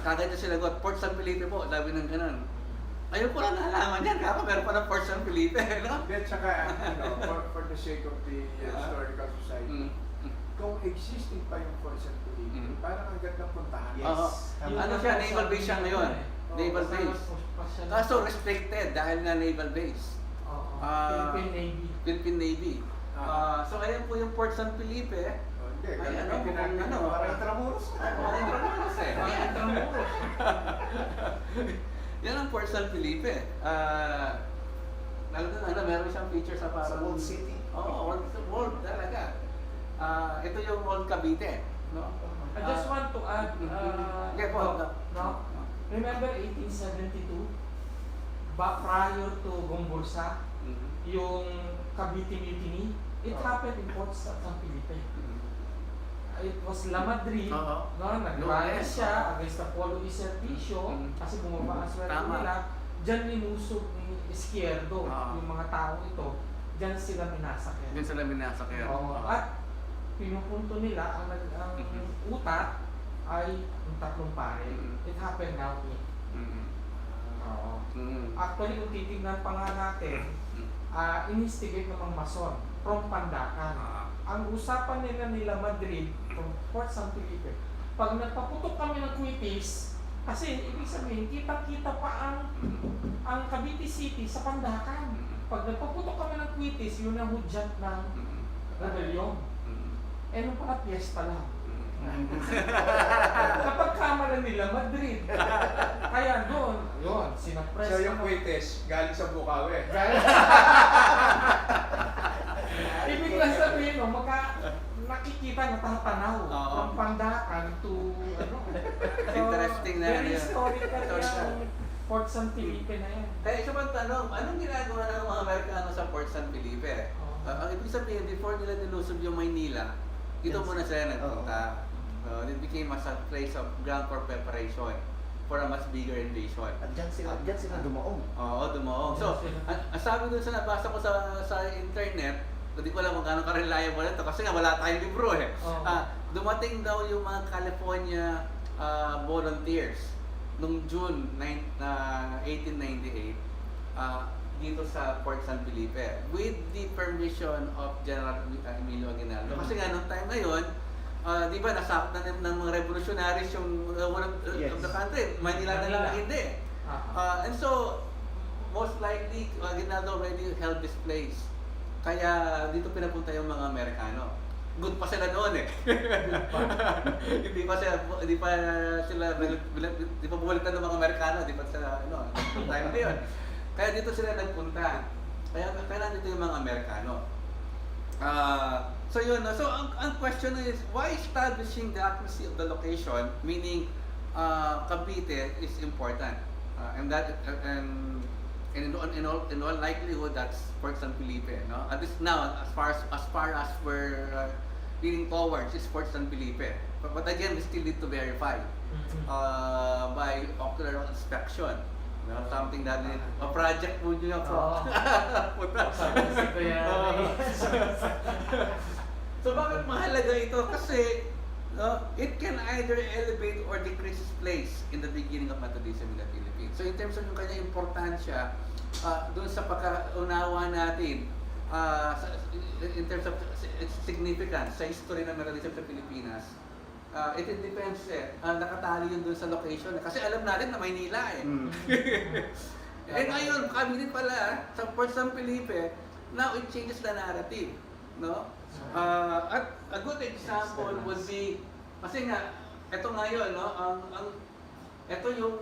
Kagad na sinagot, Port San Felipe po, sabi ng ganun. Ayun ko lang nalaman yan, kaya meron pa ng Port San Felipe, no? Then, saka, for the sake of the historical society, kung existing pa yung Fort San Felipe, parang ang ganda puntahan. Yes. Oo. Tama. Ano siya, naval base siya ngayon. Naval Oo, base. Kaso restricted dahil nga naval base. Oo. Ah, Philippine Navy. Philippine Navy. So ayun po yung Port San Felipe. Hindi, Ay, ganun ano, yung pinag- ano, Parang Intramuros. Mga Intramuros eh. Mga Intramuros. Yan ang Port San Felipe. Meron siyang feature sa parang... Sa Old City. Oo, Old talaga. Ito yung Old Cavite. No? I just want to add, Okay po. no? Remember 1872? Prior to Gombursa, Mhm. yung Cavite Mutiny, it happened in Port San Felipe. It was La Madrid, Oo. no? Nag-rally Yes. siya against Apollo y Serpicio, kasi bumaba ang sweldo Tama. nila. Diyan linusog ni Izquierdo, Oo. yung mga taong ito, diyan sila minasakyan. Yun sila minasakyan. Oo. At pinupunto nila ang utat ay yung tatlong pare. Mhm. It happened now in. Mhm. Oo. Mhm. Actually, kung titignan pa nga natin, inistigate ng mga Mason from Pandacan. Ang usapan nila Madrid from Port San Felipe, pag nagpaputok kami ng Quitis, kasi ibig sabihin, kita-kita pa ang Cavite City sa Pandacan. Pag nagpaputok kami ng Quitis, yun ang hudyat ng rebellion. Eh, nung pala piyesta lang. Kapag kamala nila, Madrid. Kaya doon, yun, sinapres. So yung Quites, galing sa Bukawi. Ibig lang sabihin, no, nakikita, natatanaw Oo. from Pandacan to, ano. Interesting na Very yun. historical Social. yung Port San Felipe na yan. Kaya isa pang tanong, anong ginagawa ng mga Amerikano sa Port San Felipe? Oo. Ang ibig sabihin, before nila nilusob yung Maynila, dito Yes. muna sila nagpunta. It became a place of ground for preparation for a much bigger invasion. At dyan sila dumaong. Oo, dumaong. So, ang sabi dun sa nabasa ko sa internet, hindi ko alam kung gaano ka-reliable ito kasi nga wala tayong libro eh. Oo. Dumating daw yung mga California volunteers nung June 1898 dito sa Port San Felipe with the permission of General Emilio Aguinaldo. Kasi nga nung time na yun, di ba nasakop na ng mga revolutionaries yung one of the country. Manila na lang hindi. And so, most likely, Aguinaldo already held this place. Kaya dito pinapunta yung mga Amerikano. Good pa sila noon eh. hindi pa bumalik na ng mga Amerikano, hindi pa sila time na yun. Kaya dito sila nagpunta. Kaya nandito yung mga Amerikano. So yun, so ang question is, why establishing the accuracy of the location, meaning Cavite is important, and in all likelihood that's Port San Felipe, no? At least now, as far as we're leaning towards is Port San Felipe. But again, we still need to verify by ocular inspection. No, something that a project mo nyo from punta. So bakit mahalaga ito? Kasi it can either elevate or decrease its place in the beginning of Methodism in the Philippines. So in terms of yung kanyang importansya, doon sa pagkaunawa natin, in terms of its significance sa history ng Methodism sa Pilipinas, it depends nakatali yun dun sa location. Kasi alam natin na Maynila eh. Eh ngayon, kami din pala sa Port San Felipe, now it changes the narrative. No? At a good example would be, kasi nga, ito ngayon, no? Ito yung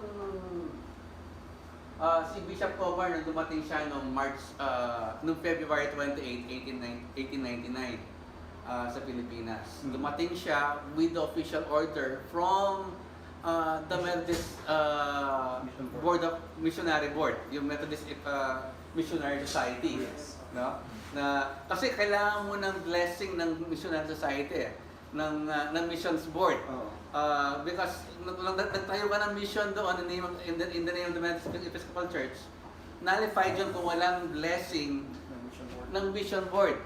si Bishop Tovar nung dumating siya noong February 28, 1899. Sa Pilipinas. Dumating siya with the official order from the Methodist Board of Missionary Board, yung Methodist Missionary Society, no? Na kasi kailangan mo ng blessing ng Missionary Society ng Missions Board. Because nagtayo ka ng mission doon in the name of the Methodist Episcopal Church, nullified yun kung walang blessing ng vision board.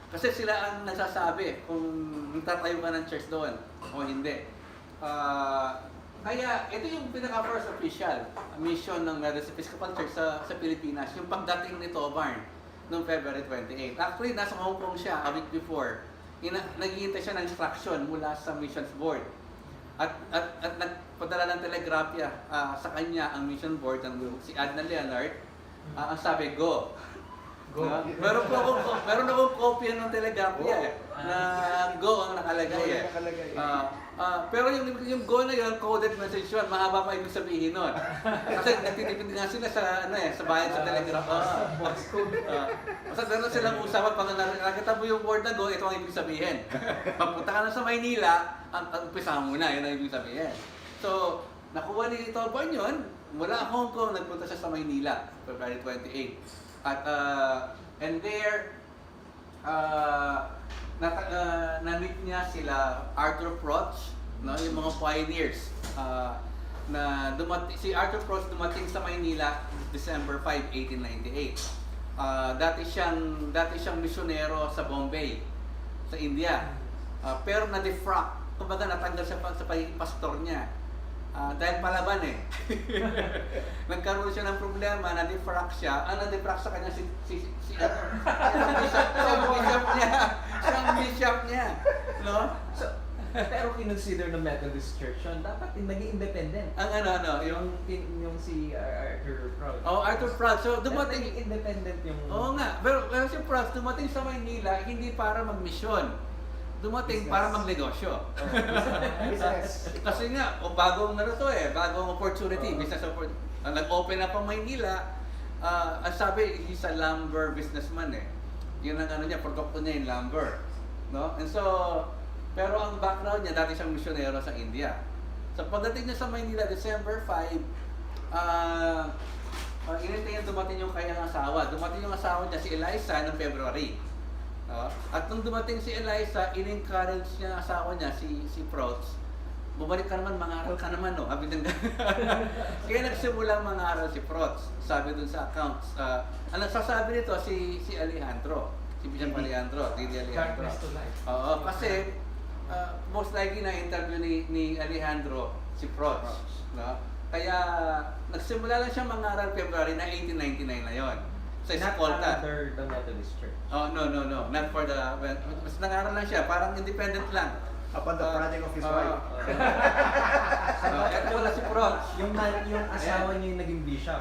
Kasi sila ang nagsasabi kung tatayo ka ng church doon o hindi. Kaya ito yung pinaka-first official mission ng Methodist Episcopal Church sa Pilipinas, yung pagdating ni Tobarn noong February 28. Actually, nasa Hong Kong siya a week before. Naghihintay siya ng instruction mula sa missions board. At nagpadala ng telegrapya sa kanya ang mission board, si Adnan Leonard. Ang sabi, go. Go. Meron akong kopya ng telegrapya na go ang nakalagay. Pero yung go na yun, coded message yun, mahaba pa ibig sabihin nun. Kasi nagtitipid nga sila sa bayan sa telegraph. Basta meron silang usapan pag nakita mo yung word na go, ito ang ibig sabihin. Magpunta ka na sa Maynila, ang umpisa mo na, yun ang ibig sabihin. So, nakuha ni Tobarn yun, mula Hong Kong, nagpunta siya sa Maynila, February 28. At and there na-meet niya sila Arthur Proch, no, yung mga pioneers na si Arthur Proch dumating sa Maynila December 5, 1898. Dati siyang misyonero sa Bombay, sa India. Pero na-defrock, kumbaga natanggal siya sa pagiging pastor niya. Dahil palaban nagkaroon siya ng problema, na-defrock siya. Ang na-defrock sa kanya siyang bishop niya. No? So, pero kinonsider ng Methodist Church yun, dapat naging independent. Ang Yung si Arthur Proch. Arthur Proch. So, dumating, Naging independent yung... oo nga, pero si Proch dumating sa Maynila hindi para magmisyon. Dumating Business. para magnegosyo. Business. Kasi nga, bagong opportunity, business opportunity. Nag-open up ang Maynila, ang sabi, he's a lumber businessman Yun ang niya, produkto niya yung lumber. No? And so, pero ang background niya, dati siyang misyonero sa India. So pagdating niya sa Maynila, December 5, inintay niya dumating yung kanyang asawa. Dumating yung asawa niya, si Eliza, noong February. At nung dumating si Eliza, in-encourage niya ang asawa niya, si Proch, bumalik ka naman, mangaral ka naman, no? Kaya nagsimula mangaral si Proch. Sabi dun sa accounts. Ang nagsasabi nito, si Alejandro. Si Bishop Alejandro, Didi Alejandro. Oo, kasi most likely na interview ni Alejandro si Proch. No? Kaya nagsimula lang siya mangaral February na 1899 na yon. Sa eskolta. Not under the Methodist Church. Oh, no. Not for the... Mas nangaral lang siya, parang independent lang. Upon the project of his wife. Ito wala si Proch. Yung asawa niya yung naging bishop.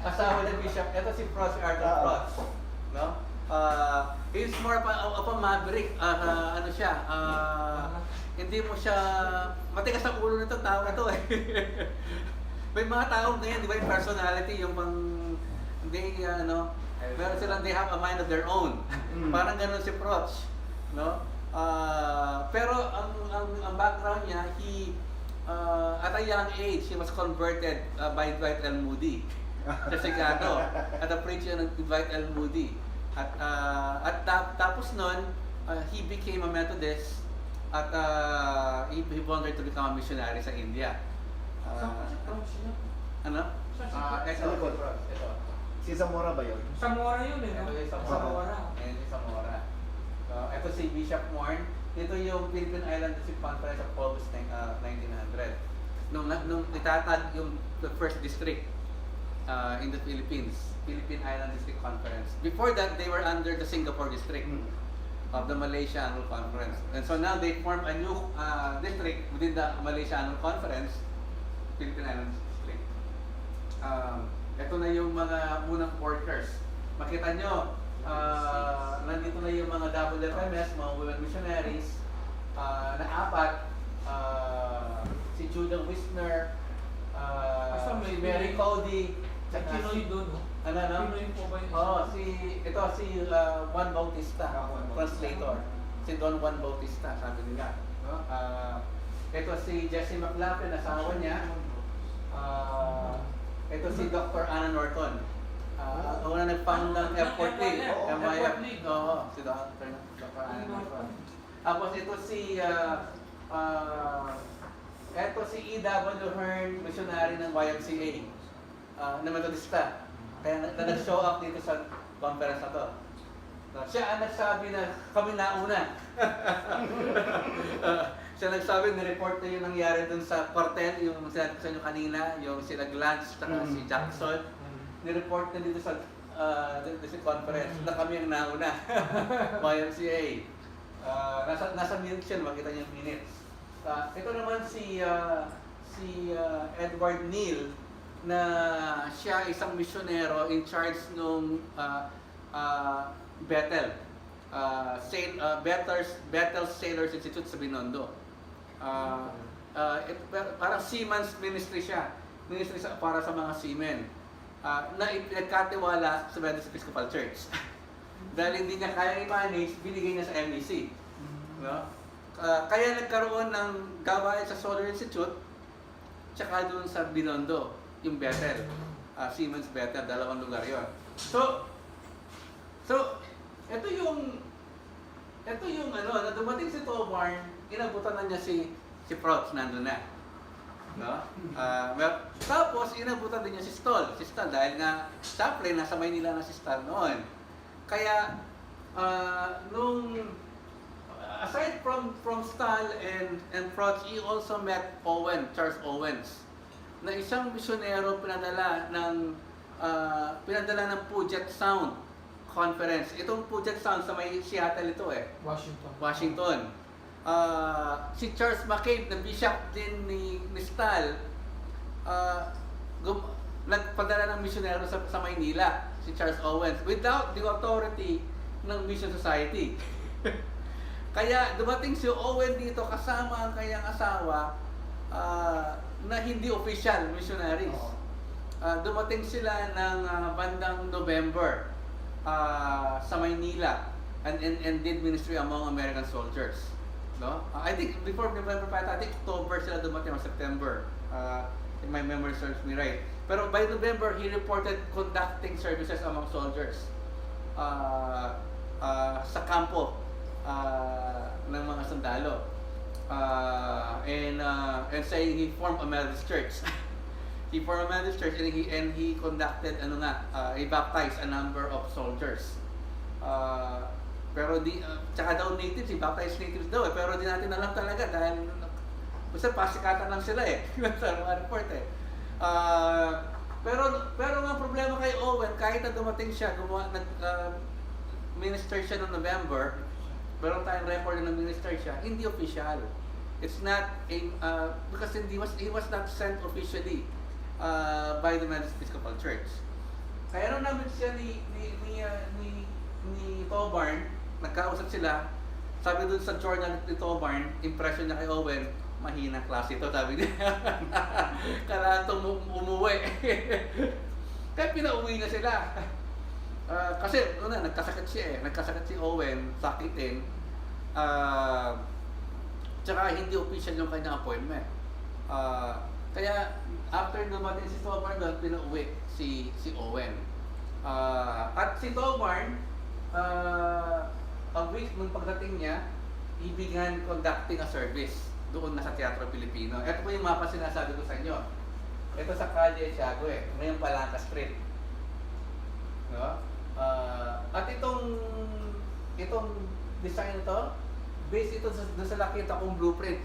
Asawa ng bishop. Ito si Proch, Arthur Proch. No? He's more of a maverick. Hindi mo siya... Matigas ang ulo nito, tao na to May mga tao ngayon, di ba yung personality, yung pang... Pero silang they have a mind of their own. Parang ganun si Proch. No? Pero ang background niya, at a young age, he was converted by Dwight L. Moody sa Chicago, at a preacher ng Dwight L. Moody. At tapos nun, he became a Methodist at he wanted to become a missionary sa India. Ano? Ito. Si Zamora ba yun? Samora yun Ito yung Samora. Ayan yung Zamora. Ito si Bishop Mourne. Ito yung Philippine Island District Conference of August 1900. Nung itatag yung the first district in the Philippines, Philippine Island District Conference. Before that, they were under the Singapore district of the Malaysia Annual Conference. And so now they form a new district within the Malaysia Annual Conference, Philippine Island District. Ito na yung mga unang workers. Makita nyo, nandito na yung mga WFMS, mga women missionaries, na apat, si Judah Wisner, si Mary Cody, Pinoy doon, no? Pinoy po ba yun? si Juan Bautista, translator. Si Don Juan Bautista, sabi nila. No? Ito si Jesse McLaughlin, asawa niya. Ito si Dr. Anna Norton. Ang una nag-found ng F4 League. F4 League. Oo, si Dr. Anna Norton. Tapos ito si E.W. Hearn, missionary ng YMCA. na Methodista. Kaya nag-show up dito sa conference na to. Siya ang nagsabi na kami nauna. Siya nagsabi, nireport na yung nangyari dun sa cartel, yung sinabi ko sa inyo kanina, yung sila Glantz, saka si Jackson. Nireport na dito sa conference na kami ang nauna. YMCA. Nasa minutes yun, makita niyo yung minutes. Ito naman si Edward Neal, na siya isang misyonero in charge nung Bethel Sailors Institute sa Binondo. Parang seamen's ministry siya. Ministry para sa mga seamen. Na ipinagkatiwala sa Methodist Episcopal Church. Dahil hindi niya kaya i-manage, binigay niya sa MEC. No? Kaya nagkaroon ng gawain sa Solar Institute, tsaka doon sa Binondo, yung Bethel. Seamen's Bethel, dalawang lugar yon. So, ito yung na dumating si Tobarn, inabutan na niya si Prout, nandun na. No? Tapos, inabutan din niya si Stoll. Si Stoll, dahil nga, siyempre, nasa Maynila na si Stoll noon. Kaya, aside from Stoll and Prout, he also met Charles Owens, na isang misyonero pinadala ng Puget Sound Conference. Itong Puget Sound sa may Seattle ito Washington. Si Charles McCabe, na bishop din ni Stahl, nagpadala ng misyonero sa Maynila, si Charles Owens, without the authority ng Mission Society. Kaya dumating si Owen dito kasama ang kanyang asawa, na hindi official missionaries. Dumating sila ng bandang November sa Maynila and did ministry among American soldiers. No? I think before November pa, I think October sila dumating or September. If my memory serves me right. Pero by November, he reported conducting services among soldiers sa kampo ng mga sundalo. And saying he formed a Methodist church. He formed a Methodist church and he conducted he baptized a number of soldiers. Pero tsaka daw natives, he baptized natives daw pero di natin alam talaga dahil basta pasikatan lang sila sa mga report pero ang problema kay Owen, kahit na dumating siya, minister siya noong November, meron tayong record na minister siya, hindi official. It's not because he was not sent officially by the Methodist Episcopal Church. Kaya nung namin siya ni Tobarn, nagkausap sila, sabi dun sa journal ni Tobarn, impression niya kay Owen, mahina klase ito, sabi niya. Kailangan itong umuwi. Kaya pinauwi na sila. Kasi nagkasakit siya nagkasakit si Owen, sakitin. Tsaka hindi official yung kanyang appointment. Kaya after dumating si Tobarn doon, pinauwi si Owen. At si Tobarn, a week nung pagdating niya, he began conducting a service doon na sa Teatro Pilipino. Ito po yung mapa sinasabi ko sa inyo. Ito sa Calle Tiago ngayong Palanca Street. No? At itong design ito, based ito doon sa nakita kong blueprint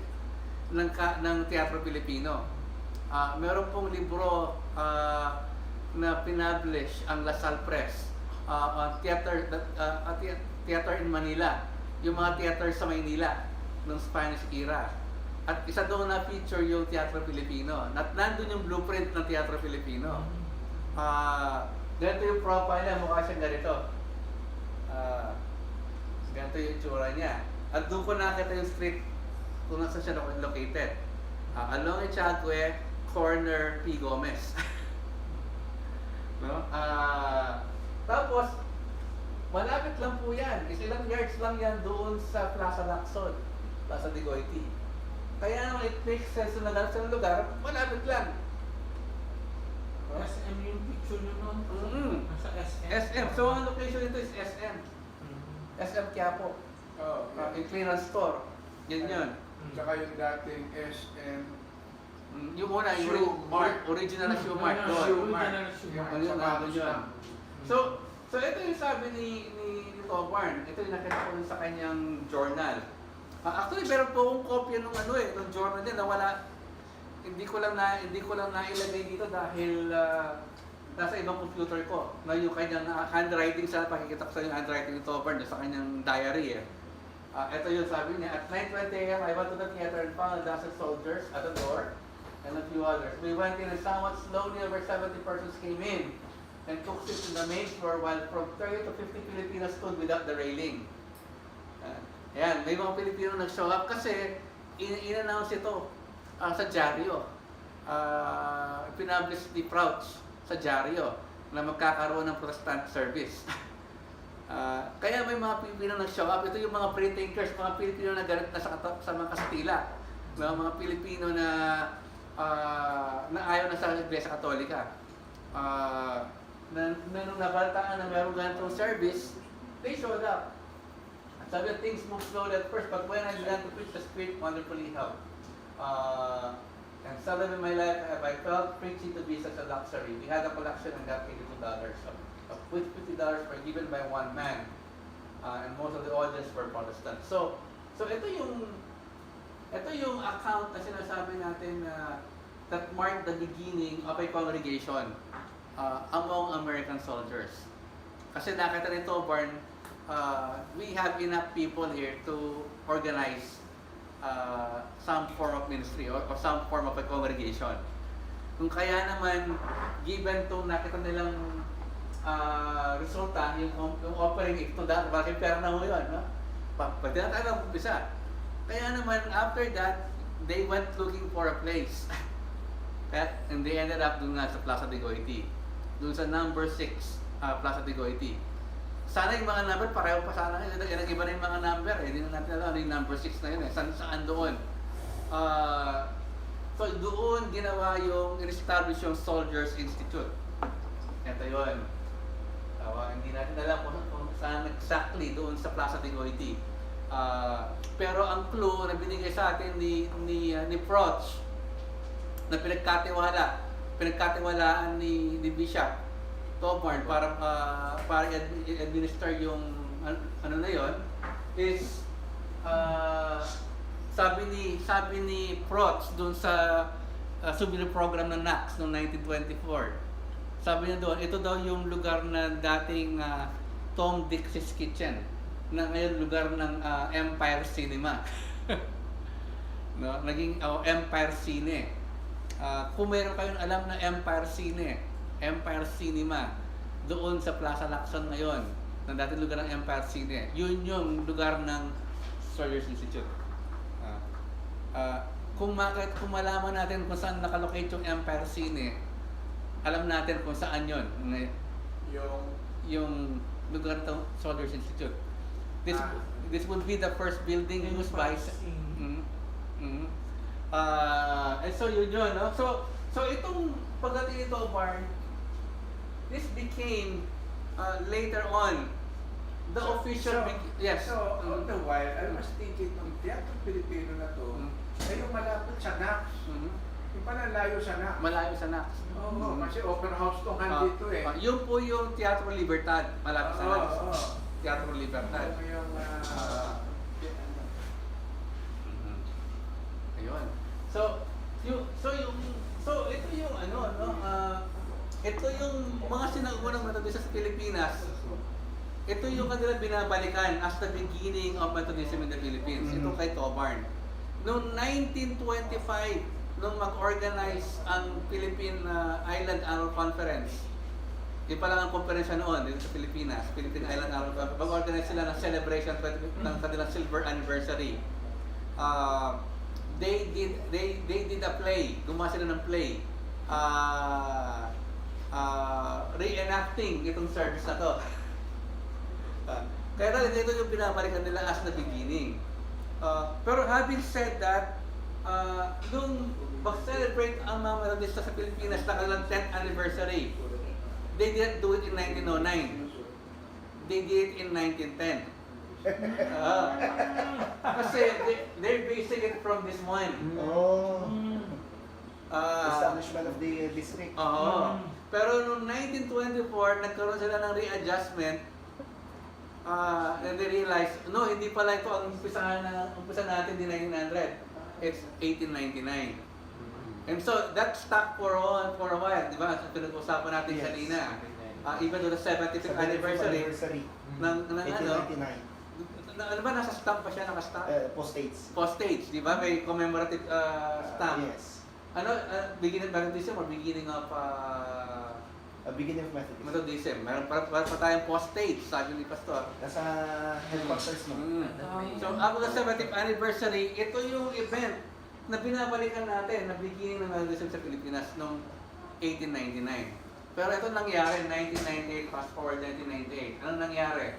ng Teatro Pilipino. Meron pong libro na pinablish ang LaSalle Press, theater in Manila, yung mga theater sa Maynila ng Spanish era. At isa doon na feature yung Teatro Pilipino. Nandun yung blueprint ng Teatro Pilipino. Ganito yung profile niya, mukha siyang ganito. Ganito yung itsura niya. At doon ko nakita yung street kung nasa siya located. Along Echagüe, corner P. Gomez. No? Tapos, malapit lang po yan. Ilang yards lang yan doon sa Plaza Lacson, Plaza de Goiti. Kaya naman it makes sense na naghanap sa lugar, malapit lang. SM yung picture nyo nun? Nasa SM. SM. So, ang location nito is SM. SM Quiapo. Oh, Yung clearance store. Yan yun. Tsaka yung dating SM Yung una, yung Shoe Mart. original na Shoe Mart doon. Shoe Mart. Ayun, nandun yun. So ito yung sabi ni Tobarn. Ito yung nakita ko sa kanyang journal. Actually, meron po akong kopya nung nung journal niya na wala. Hindi ko lang nailagay dito dahil nasa ibang computer ko. Na yung kanyang handwriting sa pakikita ko sa yung handwriting ni Tobarn sa kanyang diary. Ito yung sabi niya, at 9:20 a.m. I went to the theater and found a dozen soldiers at the door and a few others. We went in and somewhat slowly over 70 persons came in and took seats in the main floor while from 30 to 50 Filipinos stood without the railing. Ayan, may mga Pilipino nag-show up kasi in-announce ito sa dyaryo. Pinablish ni Crouch sa dyaryo na magkakaroon ng Protestant service. Kaya may mga Pilipino nag-show up. Ito yung mga pre-takers, mga Pilipino na galit na sa mga Kastila. Mga Pilipino na ayaw na sa Iglesia Katolika. Nung nabalitaan na meron ganitong service, they showed up. Sabi na things move slowly at first, but when I began to preach, the Spirit wonderfully helped. And seldom in my life have I felt preaching to be such a luxury. We had a collection and got $82. With $50 were given by one man, and most of the audience were Protestant. So ito yung account na sinasabi natin that marked the beginning of a congregation among American soldiers. Kasi nakita ni Tobarn, we have enough people here to organize some form of ministry or some form of a congregation. Kung kaya naman, given itong nakita nilang resulta, yung offering ito dahil bakit pera na mo yun, no? Pwede na tayo lang umpisa. Kaya naman, after that, they went looking for a place. And they ended up doon nga sa Plaza de Goiti. Doon sa number 6, Plaza de Goiti. Sana yung mga number, pareho pa sana. Iba na yung mga number. Hindi na natin alam ano yung number 6 na yun. Saan doon? So doon ginawa yung in-establish yung Soldiers Institute. Ito yun. Hindi natin alam kung saan exactly doon sa Plaza de Goiti. Pero ang clue na binigay sa atin ni Proch na pinagkatiwalaan ni Bishop Tobarn para administer yung ano na yon is sabi ni Proch doon sa souvenir program ng NACS noong 1924. Sabi niya doon, ito daw yung lugar na dating Tom Dix's Kitchen, na ngayon lugar ng Empire Cinema. No? Naging Empire Cine. Kung meron kayong alam na Empire Cine, Empire Cinema, doon sa Plaza Lacson ngayon, na dating lugar ng Empire Cine, yun yung lugar ng Soldiers Institute. Kung malaman natin kung saan nakalocate yung Empire Cine, alam natin kung saan yun. Yung lugar ng Soldiers Institute. This would be the first building used by... And so yun, no? So itong pagdating ito, Barn, this became later on the official... Yes. So, all the while, I was thinking, ng Teatro Pilipino na to, ay yung malapit sa NACS. Yung pala layo sa NACS. Malayo sa NACS. Oo, kasi open house to dito eh. Yun po yung Teatro Libertad, malapit sa NACS. Teatro Libertad. Yung Ayun. So ito yung ito yung mga sinaunang Methodist sa Pilipinas. Ito yung kanila binabalikan as the beginning of Methodism in the Philippines. Ito kay Tobarn. Noong 1925, nung mag-organize ang Philippine Island Annual Conference, yun pa lang ang konferensya noon dito sa Pilipinas, Philippine Island Annual Conference, mag-organize sila ng celebration ng kanilang silver anniversary. They did a play, gumawa sila ng play, reenacting itong service na to. Kaya talaga ito yung pinabalikan nila as the beginning. Pero having said that, nung mag-celebrate ang mga Methodista sa Pilipinas na kanilang 10th anniversary, they didn't do it in 1909. They did it in 1910. Kasi they're basing it from this one. Establishment of the district. Oo. Pero noong 1924, nagkaroon sila ng readjustment and they realized, no, hindi pala ito ang umpisa natin di 1900. It's 1899. And so that stuck for a while, di ba? So, pinag-usapan natin Yes. kanina. Even to the 75th anniversary ng ano, 1899. ano ba, nasa stamp pa siya, naka-stamp? Postage. Postage, di ba? May commemorative stamp. Yes. Ano, beginning of Methodism or beginning of Beginning of Methodism. Methodism? Meron pa tayong postage, sabi ni Pastor. Nasa headquarters, no? So, after the 70th anniversary, ito yung event na binabalikan natin na beginning ng Methodism sa Pilipinas noong 1899. Pero ito nangyari 1998, fast forward 1998. Anong nangyari?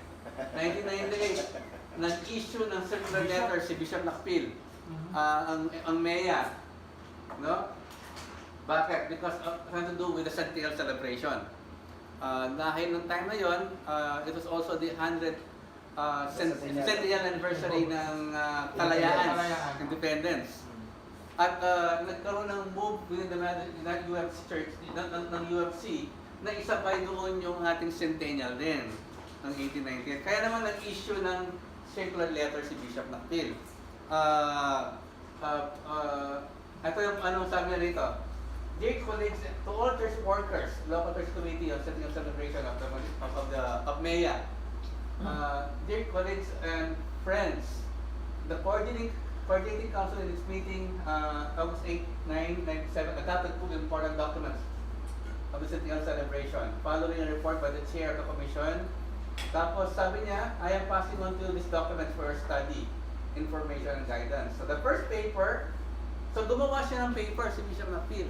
1998, nag-issue ng circular letter si Bishop Nakpil, ang MEA. No? Bakit? Because of something to do with the centennial celebration. Dahil nung time na yon, it was also the 100th centennial anniversary ng kalayaan, independence. At nagkaroon ng move within the UFC Church, ng UFC, na isabay doon yung ating centennial din, ng 1898. Kaya naman nag-issue ng circular letter si Bishop Nakpil. Ito yung anong sabi niya rito. Dear colleagues, to all church workers, local church committee on setting of celebration of MEA, dear colleagues and friends, the coordinating council in its meeting August 8, 997 adopted two important documents of the centennial celebration, following a report by the chair of the commission. Tapos sabi niya, I am passing on to this document for your study, information and guidance. So the first paper, so gumawa siya ng paper si Bishop Nakpil.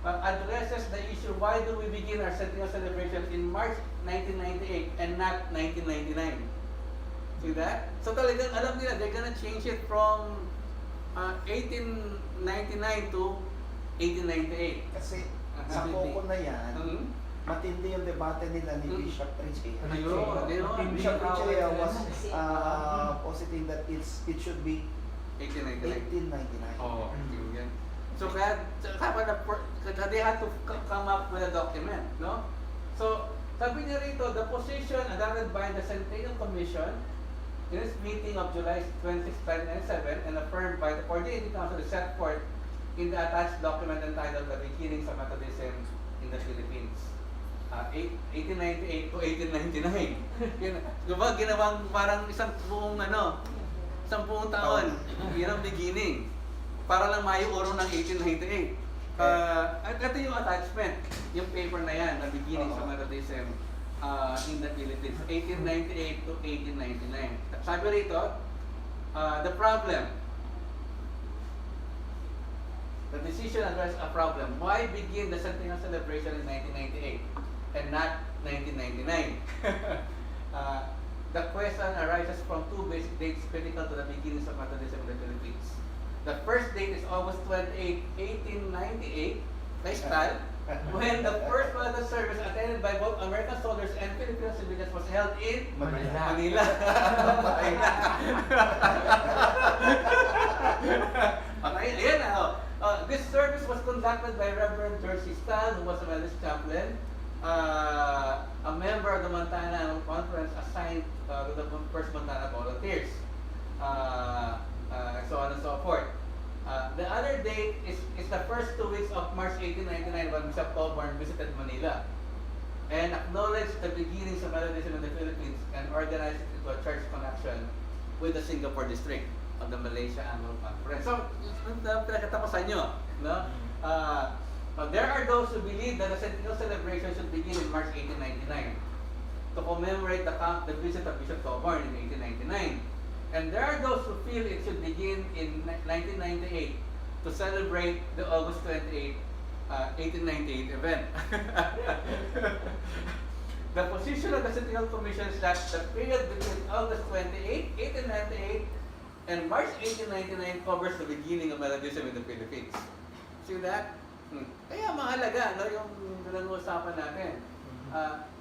Addresses the issue, why do we begin our centennial celebration in March 1998 and not 1999? See that? So talagang alam nila, they're gonna change it from 1899 to 1898. Kasi sa Coco na yan, matindi yung debate nila ni Bishop Triche. Ayun. Bishop Triche was positing that it should be 1899. 1899. Oo. Yan. So kaya they had to come up with a document, no? So sabi niya rito, the position adopted by the Centennial Commission in its meeting of July 26, 1997 and affirmed by the Coordinating Council is set forth in the attached document entitled The Beginnings of Methodism in the Philippines. 1898 to 1899. Diba, ginawang parang isang buong taon. Yun ang beginning. Para lang maiuro ng 1898. At ito yung attachment, yung paper na yan, na beginnings of Methodism in the Philippines, 1898 to 1899. Sabi rito, the problem, the decision addressed a problem. Why begin the centennial celebration in 1998 and not 1999? The question arises from two basic dates critical to the beginnings of Methodism in the Philippines. The first date is August 28, 1898, Taistal, when the first Methodist service attended by both American soldiers and Filipino civilians was held in Manila. Okay, ayan na. This service was conducted by Reverend George Stal, who was a Methodist chaplain, a member of the Montana Conference assigned to the First Montana Volunteers, so on and so forth. The other date is the first 2 weeks of March 1899 when Bishop Colborn visited Manila and acknowledged the beginnings of Methodism in the Philippines and organized it into a church connection with the Singapore district of the Malaysia Annual Conference. So, pinakatapusan nyo, no? There are those who believe that the centennial celebration should begin in March 1899 to commemorate the visit of Bishop Colborn in 1899. And there are those who feel it should begin in 1998 to celebrate the August 28, 1898 event. The position of the Centennial Commission is that the period between August 28, 1898 and March 1899 covers the beginning of Methodism in the Philippines. See that? Kaya mahalaga, no, yung pinag-uusapan natin.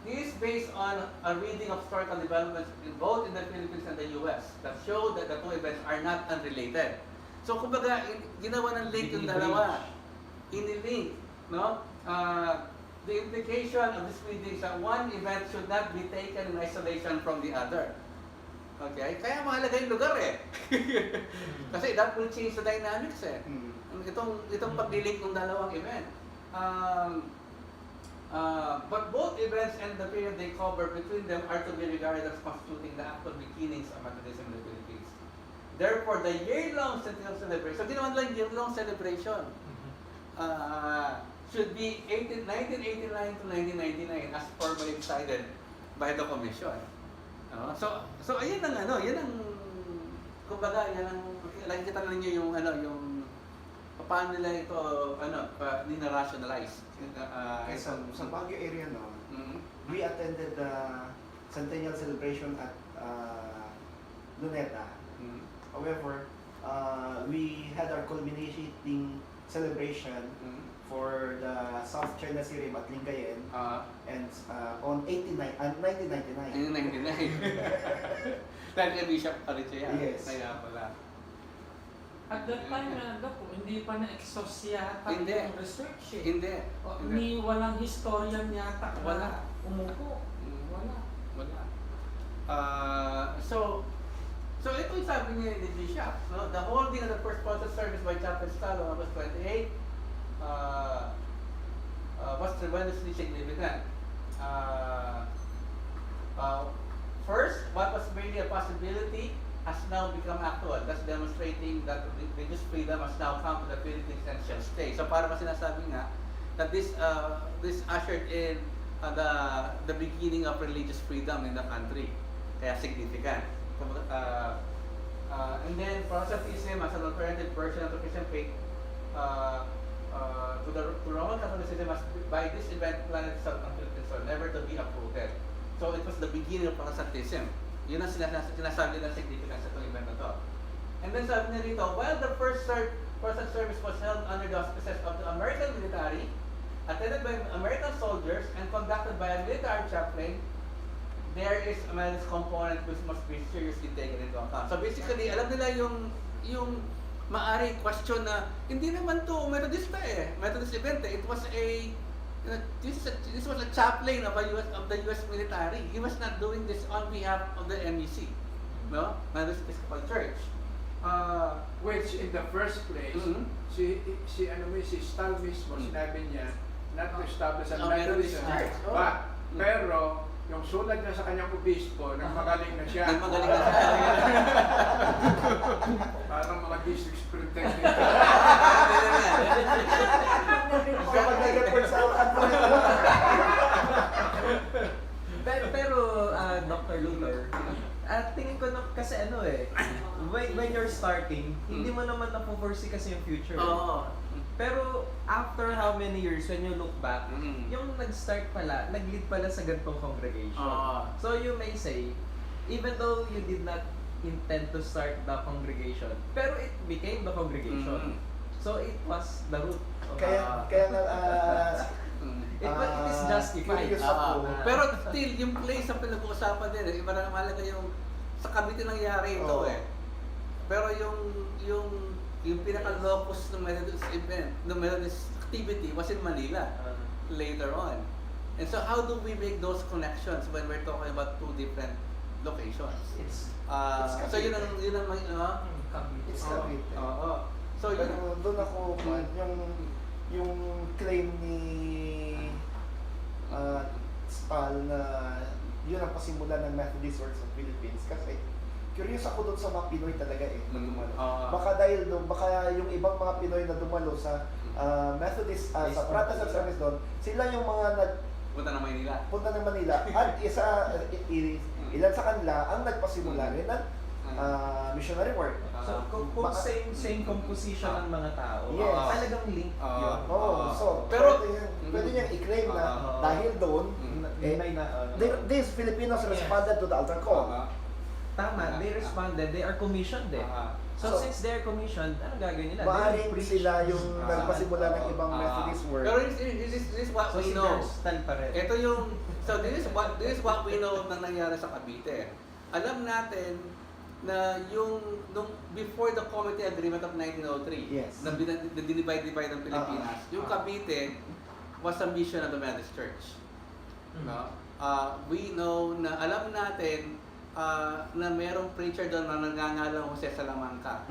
This is based on a reading of historical developments both in the Philippines and the US that show that the two events are not unrelated. So kumbaga, ginawa ng link yung dalawa. inilink, no? The implication of this reading is that one event should not be taken in isolation from the other. Okay? Kaya mahalaga yung lugar eh. Kasi that will change the dynamics eh. Itong paglilink ng dalawang event. But both events and the period they cover between them are to be regarded as constituting the actual beginnings of Methodism in the Philippines. Therefore, the year-long centennial celebration, so ginawa lang year-long celebration, should be 1989 to 1999 as formally decided by the Commission. So ayun ang yan ang kumbaga yan ang nakikita na ninyo yung paano nila ito nina-rationalize. Sa Baguio area we attended the centennial celebration at Luneta. However, we had our culminating celebration for the South China Sea Rim at Lingayen and on 1999. 1999. Dahil kay Bishop Arichea. Yes. Kaya pala. At that time, hindi pa na-exhaust yata Hindi. yung research eh. Hindi. Ni walang historian yata. Wala. Umupo. Wala. So ito yung sabi niya ni Bishop, no? The holding of the first process service by Chapel Stalo on August 28 was tremendously significant. First, what was merely a possibility has now become actual, thus demonstrating that religious freedom has now come to the Philippines and shall stay. So para ba sinasabi nga that this ushered in the beginning of religious freedom in the country. Kaya significant. And then Protestantism as an alternative version of the Christian faith to Roman Catholicism has by this event planted itself on Philippine soil, never to be uprooted. So it was the beginning of Protestantism. Yun ang sinasabi nila significance sa itong event na to. And then sabi niya rito, while the first Protestant service was held under the auspices of the American military, attended by American soldiers, and conducted by a military chaplain, there is a Methodist component which must be seriously taken into account. So basically, alam nila yung maari question na hindi naman to Methodista Methodist event eh. It was this was a chaplain of the US military. He was not doing this on behalf of the MEC, no? Methodist Episcopal Church. Which in the first place, si Stahl mismo, sinabi niya, not to establish a Methodist church. Pero, yung sulat niya sa kanyang obispo, nagmagaling na siya. Nagmagaling na siya. Parang mga district superintendent. Kapag nag-report sa Pero Dr. Luther, tingin ko kasi when you're starting, hindi mo naman napo-foresee kasi yung future. Oo. Pero after how many years, when you look back, yung nag-start pala, nag-lead pala sa ganitong congregation. So you may say, even though you did not intend to start the congregation, pero it became the congregation. So it was the root. Kaya it is justified. curious ako. Pero still, yung place ang pinag-uusapan din, iba na mahalaga yung sa Cavite nangyari ito Pero yung pinaka-locus ng Methodist event, ng Methodist activity was in Manila later on. And so how do we make those connections when we're talking about two different locations? It's So yun ang It's Cavite. So yun, Pero doon ako, yung claim ni Stahl na yun ang pasimula ng Methodist Church of Philippines kasi curious ako doon sa mga Pinoy talaga na dumalo. Baka dahil doon, baka yung ibang mga Pinoy na dumalo sa Methodist, sa Protestant service doon, sila yung mga punta ng Manila. punta ng Manila at ilan sa kanila ang nagpasimula rin ng missionary work. So kung same composition ng mga tao, Yes. talagang link yun. So Pero- pwede niyang i-claim na dahil doon, these Filipinos responded to the altar call. Tama, they responded, they are commissioned So So, since they are commissioned, ano gagawin nila? Maaaring They will preach. sila yung nagpasimula ng ibang Methodist work. Pero this is what So we si know. Style pa rin. Ito yung, so this is what we know na nangyari sa Cavite. Alam natin na yung nung before the Committee Agreement of 1903, Yes. na dinivide-divide ng Pilipinas, yung Cavite was a mission of the Methodist Church. No? We know na alam natin na merong preacher doon na nangangalang Jose Salamanca,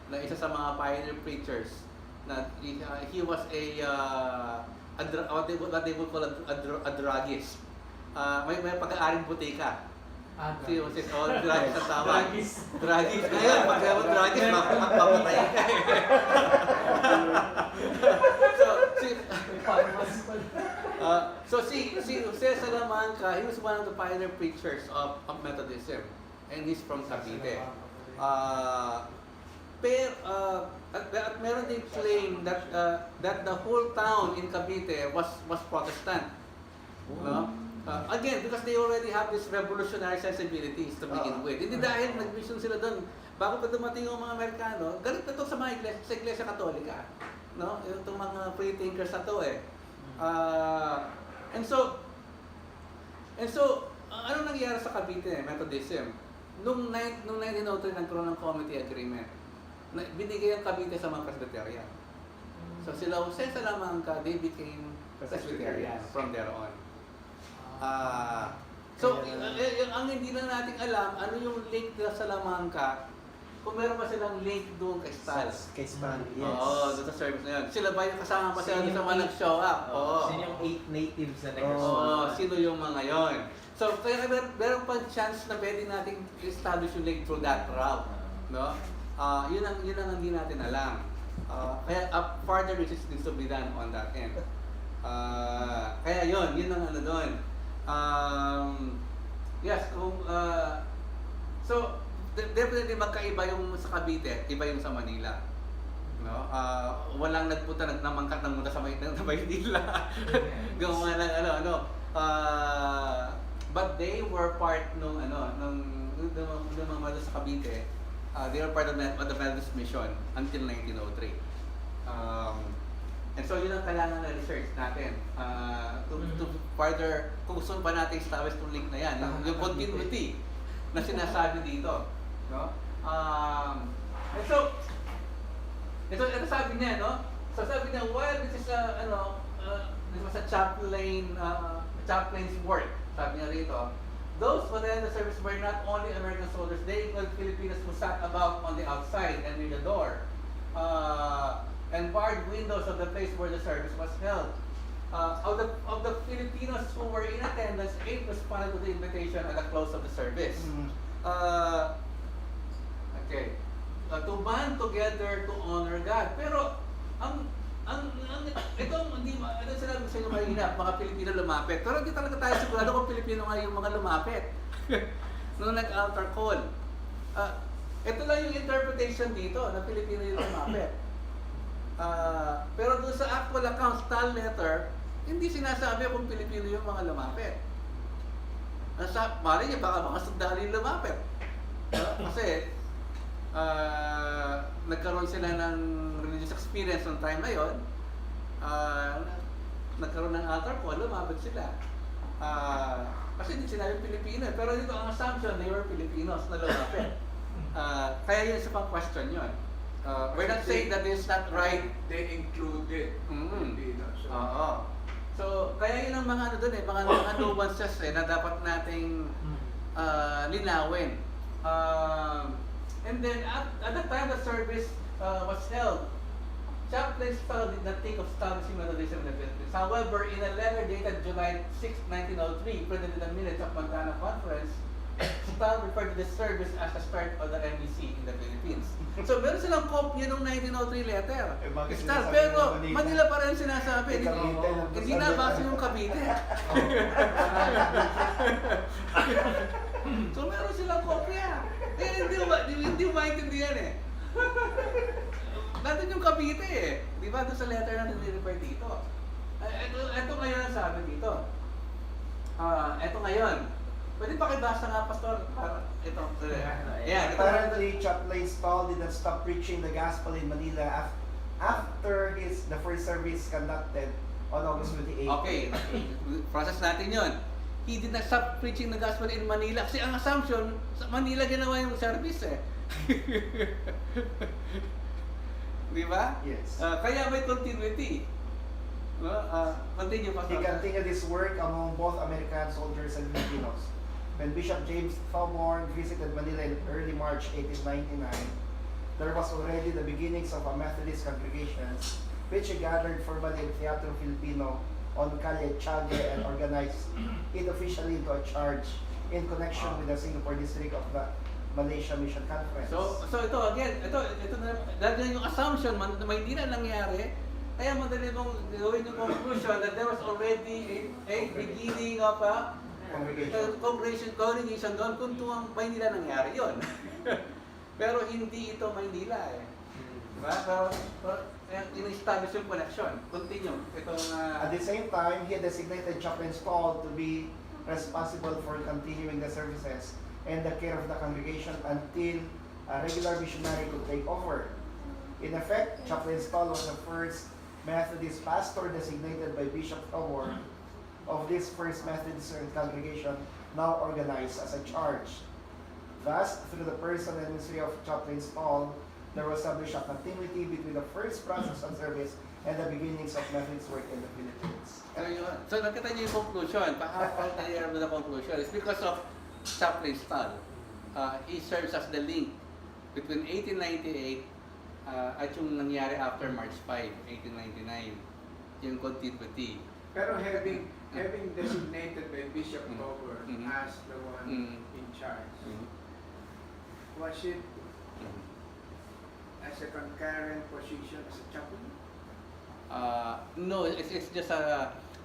na isa sa mga pioneer preachers, na he was what they would call a druggist. May pag-aaring butika. Si Jose druggist sa tawag. Druggist. Ngayon, pag druggist, mapapatay ka. So si Jose Salamanca, he was one of the pioneer preachers of Methodism, and he's from Cavite. At meron din claim that the whole town in Cavite was Protestant. No? Again, because they already have this revolutionary sensibilities to begin with. Hindi dahil nag-mission sila doon. Bago pa dumating yung mga Amerikano, galit na to sa mga iglesia, sa Iglesia Katolika. No? Itong mga free thinkers na to eh. And so, ano nangyari sa Cavite, Methodism? Nung 1903, nagkaroon ng committee agreement. Binigay ang Cavite sa mga Presbyterian. So sila Jose Salamanca, they became Presbyterian from there on. So, ang hindi lang natin alam, ano yung link nila sa Salamanca, kung meron pa silang link doon kay Stal. Kay Stal, yes. Oo, doon sa service na yun. Sila ba yung kasama pa sila doon sa mga nag-show up? Oo. Sino yung 8 natives na Oo, sino yung mga yon? So, kaya meron pa chance na pwede nating establish yung link through that route. No? Yun ang hindi natin alam. Kaya further research needs to be done on that end. Kaya yun ang ano doon. Yes, so definitely magkaiba yung sa Cavite, iba yung sa Manila. No? Walang nagpunta namangkat ng muna sa Maynila. Gawa lang but they were part nung mga sa Cavite. They were part of the Methodist mission until 1903. And so yun ang kailangan na research natin to further, kung gusto pa natin establish itong link na yan, yung continuity na sinasabi dito. No? And so, ito sabi niya, no? So sabi niya, while this is this was a chaplain's work, sabi niya rito, those who attended the service were not only American soldiers, they included Filipinos who sat about on the outside and near the door. And barred windows of the place where the service was held. Of the Filipinos who were in attendance, 8 responded to the invitation at the close of the service. To band together to honor God. Pero ito sinabi ko sa inyo mahirap, mga Pilipino lumapit. Pero hindi talaga tayo sigurado kung Pilipino nga yung mga lumapit. Nung nag-altar call. Ito lang yung interpretation dito, na Pilipino yung lumapit. Pero doon sa actual account, Stal letter, hindi sinasabi kung Pilipino yung mga lumapit. Mali niya, baka mga sundalo yung lumapit. Kasi, nagkaroon sila ng religious experience noong time na yun. Nagkaroon ng altar call, lumapit sila. Kasi hindi sinabi Pilipino. Pero dito ang assumption, they were Filipinos na lumapit. Kaya yun sa pang-question yun. We're not saying that it's not right. They included Filipinos. Oo. So, kaya yun ang mga ano dun mga nuances na dapat nating linawin. And then, at the time the service was held, Chaplain Stal did not think of establishing Methodism in the Philippines. However, in a letter dated July 6, 1903, printed in the minutes of Montana Conference, Stal referred to the service as the start of the MEC in the Philippines. So, meron silang kopya ng 1903 letter. Stal, pero Manila pa rin sinasabi. Hindi nabasa yung Cavite. So, meron silang kopya. Hindi maintindihan eh. Nandun yung Cavite eh. Di ba? Doon sa letter na nire-refer dito. Ito ngayon ang sabi dito. Ito ngayon. Pwede pa kibasa nga, Pastor? Ito. Yeah, Apparently, Chaplain Stal did not stop preaching the gospel in Manila after the first service conducted on August 28. Okay. Process natin yun. He did not stop preaching the gospel in Manila. Kasi ang assumption, sa Manila ginawa yung service eh. Di ba? Yes. Kaya may continuity. Continue, He Pastor. continued his work among both American soldiers and Filipinos. When Bishop James Thorburn visited Manila in early March 1899, there was already the beginnings of a Methodist congregation which he gathered formally in Teatro Filipino on Calle Chague and organized it officially into a church in connection with the Singapore district of the Malaysia Mission Conference. So ito again, ito na dahil yung assumption na may hindi na nangyari, kaya madali mong gawin yung conclusion that there was already a beginning of a congregation doon kung tuwang Maynila nangyari yun. Pero hindi ito Maynila eh. Diba? Pero in-establish yung connection. Continue. Itong, At the same time, he designated Chaplain Stahl to be responsible for continuing the services and the care of the congregation until a regular missionary could take over. In effect, Chaplain Stahl was the first Methodist pastor designated by Bishop Thorburn of this first Methodist congregation, now organized as a church. Thus, through the person and ministry of Chaplain Stahl, there was established a continuity between the first process of service and the beginnings of Methodist work in the Philippines. So nakita niyo yung conclusion. How do you have the conclusion? It's because of Chaplain Stahl. He serves as the link between 1898 at yung nangyari after March 5, 1899. Yung continuity. Pero having designated by Bishop Thorburn as the one in charge, was it as a concurrent position as a chaplain? No, it's just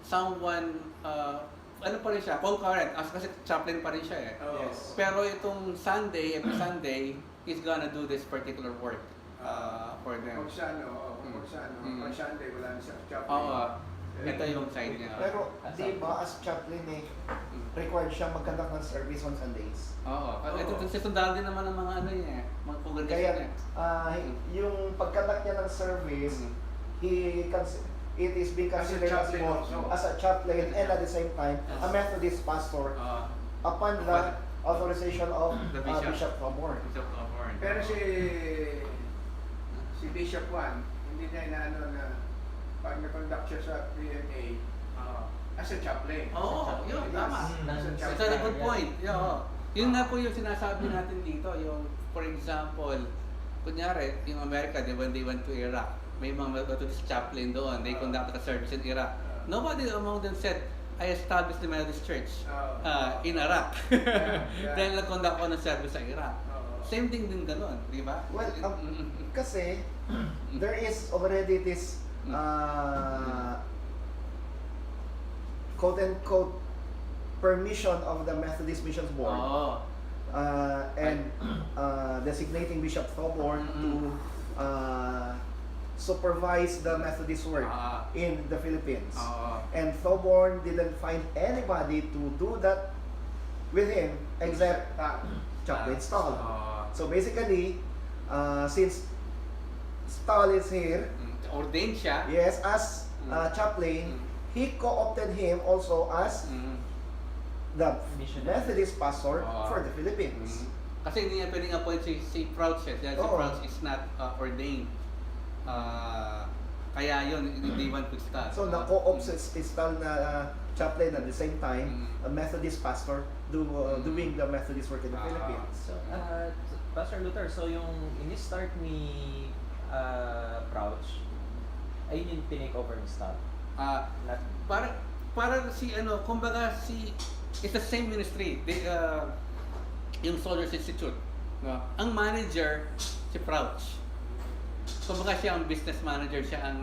someone, ano pa rin siya, concurrent, kasi chaplain pa rin siya eh. Oh. Yes. Pero itong Sunday, every Sunday, he's gonna do this particular work for them. Kung saan, on Sunday wala na siya chaplain. Oo, ito yung side niya. Pero di ba as chaplain required siya mag-conduct ng service on Sundays? Oo, ito sisundaan din naman ng mga ano niya, mga congregation Kaya niya. yung pag-conduct niya ng service, it is being As a considered as chaplain both also. as a chaplain and at the same time a Methodist pastor upon the authorization of The bishop. Bishop Thorburn. Bishop Thorburn. Pero si Bishop Juan, hindi niya inaano na pag na-conduct siya sa PMA as a chaplain. Oo, yun, tama. As a It's a chaplain. good point. Yeah, oo. Yun nga po yung sinasabi natin dito, yung for example, kunyari, yung America, when they went to Iraq, may mga Methodist chaplain doon, they conducted a service in Iraq. Nobody among them said, I established the Methodist Church in Iraq. Yeah. Dahil nag-conduct ko ng service sa Iraq. Same thing din ganun, di ba? Well, kasi there is already this quote-unquote permission of the Methodist Missions Board Oo. and designating Bishop Thorburn to supervise the Methodist work in the Philippines. Oo. And Thorburn didn't find anybody to do that with him except Chaplain Stahl. So basically, since Stahl is here, Ordained siya. yes, as chaplain, he co-opted him also as the Missionary. Methodist pastor for the Philippines. Kasi hindi niya pwedeng appoint si Crouch eh. Dahil si Oo. Crouch is not ordained. Kaya yun, they want to start. So na-co-op si Stahl na chaplain at the same time, a Methodist pastor doing the Methodist work in the Philippines. So, Pastor Luther, so yung ini-start ni Crouch, ayun yung tinake over ni Stahl. Not, Para si ano, kumbaga it's the same ministry. Yung Soldiers Institute. No? Ang manager, si Crouch. Kumbaga siya ang business manager, siya ang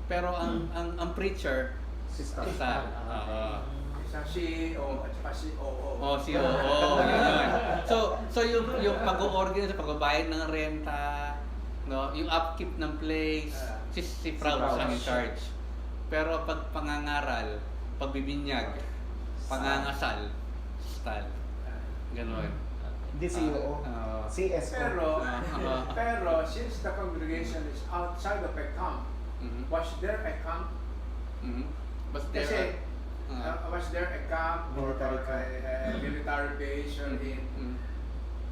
pero ang preacher, Si Stahl. Stahl. Isang CEO at saka COO. Oh, si Oo. So yung pag-organize, pagbabayad ng renta, no, yung upkeep ng place, si Crouch ang in charge. Pero pag pangangaral, pagbibinyag, pangangasal, Stahl. Ganon. Hindi COO, CSO. Pero since the congregation is outside of a camp, was there a camp? But Kasi was there a camp or Military camp. a military base or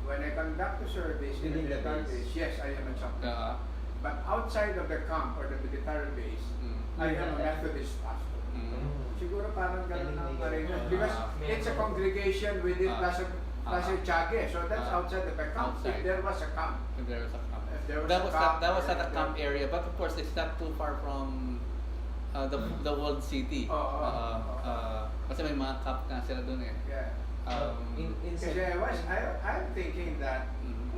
when I conduct a service in a Within the military base. base, yes, I am a chaplain. But outside of the camp or the military base, I am a Methodist pastor. Siguro parang ganun ang arrangement. Because it's a congregation within Plaza Tiague. So that's outside of the camp. Outside. If there was a camp. If there was a camp. If there was That a was camp. that was at a then- camp area, but of course it's not too far from the walled city. Kasi may mga camp na sila doon eh. Yeah. Um, Kasi I'm thinking that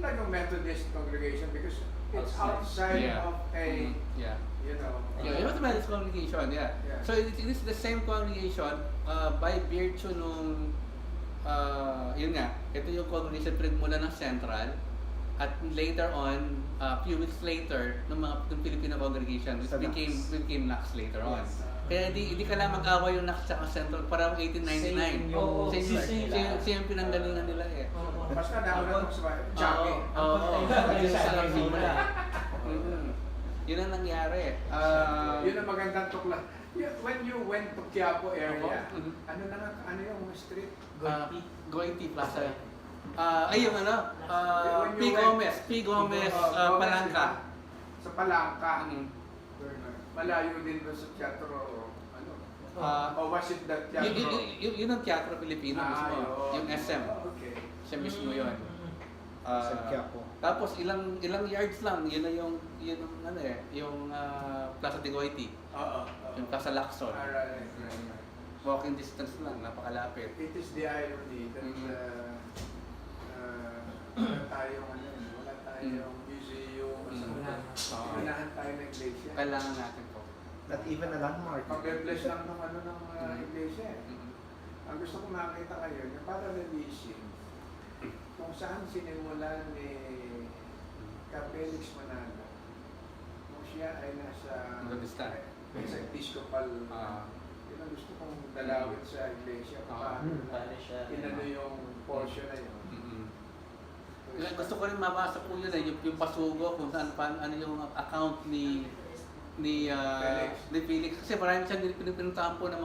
like a Methodist congregation because it's outside Yeah. of a, yeah. you know. Yeah, it was a Methodist congregation, yeah. Yeah. So it is the same congregation by virtue nung yun nga, ito yung congregation pinagmula ng Central at later on, few weeks later, ng Filipino congregation, which Sa became NACS later on. Yes. Kaya hindi ka lang mag-away yung NACS at Central, parang 1899. Oo, Same yung pinanggalingan nila eh. Basta nauna ko sa Tiague. Yun ang nangyari. Yun ang magandang tukla. When you went to Quiapo area, Mhm. ano yung street? Goiti Plaza. Yung ano, When P. you Gomez, went- P. Gomez, Gomez, Palangka. diba? Sa Palangka. Mhm. Malayo din doon sa teatro. Ano? O was it the Yun, teatro? yun ang Teatro Pilipino mismo, yun. yung SM. Okay. Siya mismo yun. Sa Quiapo. Tapos ilang yards lang, yun ang ano eh, yung Plaza de Goiti, Oo. yung Plaza Lacson. Alright. Walking distance lang, napakalapit. It is the irony that wala tayong museum. Unahan tayo ng iglesia. Kailangan natin po. Not even a landmark. Pag-bless lang ng iglesia. Mhm. Ang gusto ko makita ngayon, yung parallelism kung saan sinimulan ni Felix Manalo nung siya ay nasa Methodista. Episcopal, yun ang gusto kong dalawin sa iglesia. Paano inano yung portion na yun. Gusto ko rin mabasa po yun eh, yung pasugo kung saan ano yung account ni Felix. Kasi marami siyang pinuntahan po ng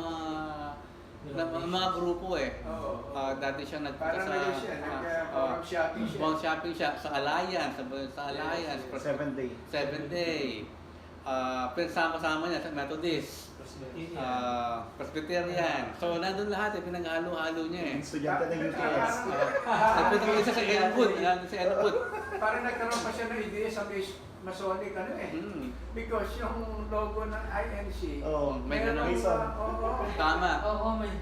mga grupo eh. Oo. Dati siya Parang naging siya, nag-forum shopping siya. Forum shopping siya sa Alliance, sa Alliance. Yes. 7 day. 7 day. Pinasama-sama niya sa Methodist. Presbyterian. So nandun lahat eh, pinaghalo-halo niya eh. Estudyante ng UTS. Nagpunta ko isa sa Elwood, nandun sa Elwood. Parang nagkaroon pa siya ng idea sa Masonic because yung logo ng INC, Oo, may meron ganun. Reason. Tama. may.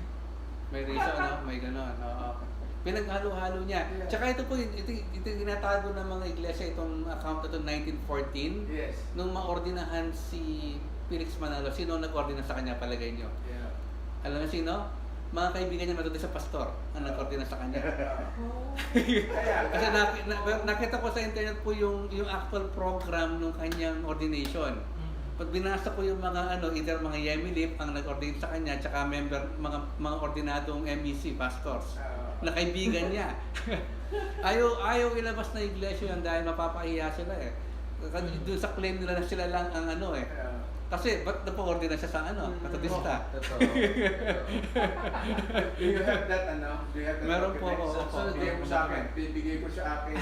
May reason, no? May ganon. Oo. Pinaghalo-halo niya. Yeah. Tsaka ito po, ito ginatago ng mga iglesia, itong account na ito, 1914. yes. Nung maordinahan si Felix Manalo, sino nag-ordina sa kanya, palagay niyo? Yeah. Alam mo sino? Mga kaibigan niya Methodist sa pastor ang nag-ordina sa kanya. Kaya, Kasi nakita ko sa internet po yung actual program ng kanyang ordination. Pag binasa ko yung mga either mga Yemilip ang nag-ordinate sa kanya, tsaka mga ordinadong MEC pastors na kaibigan niya. ayaw ilabas na iglesia yan dahil mapapahiya sila eh. Doon sa claim nila na sila lang ang kasi ba't napo-ordinate siya sa Methodista? Totoo. do you have that Do you have that Meron po document? ako. So, bigay mo sa akin. Bibigay ko sa akin.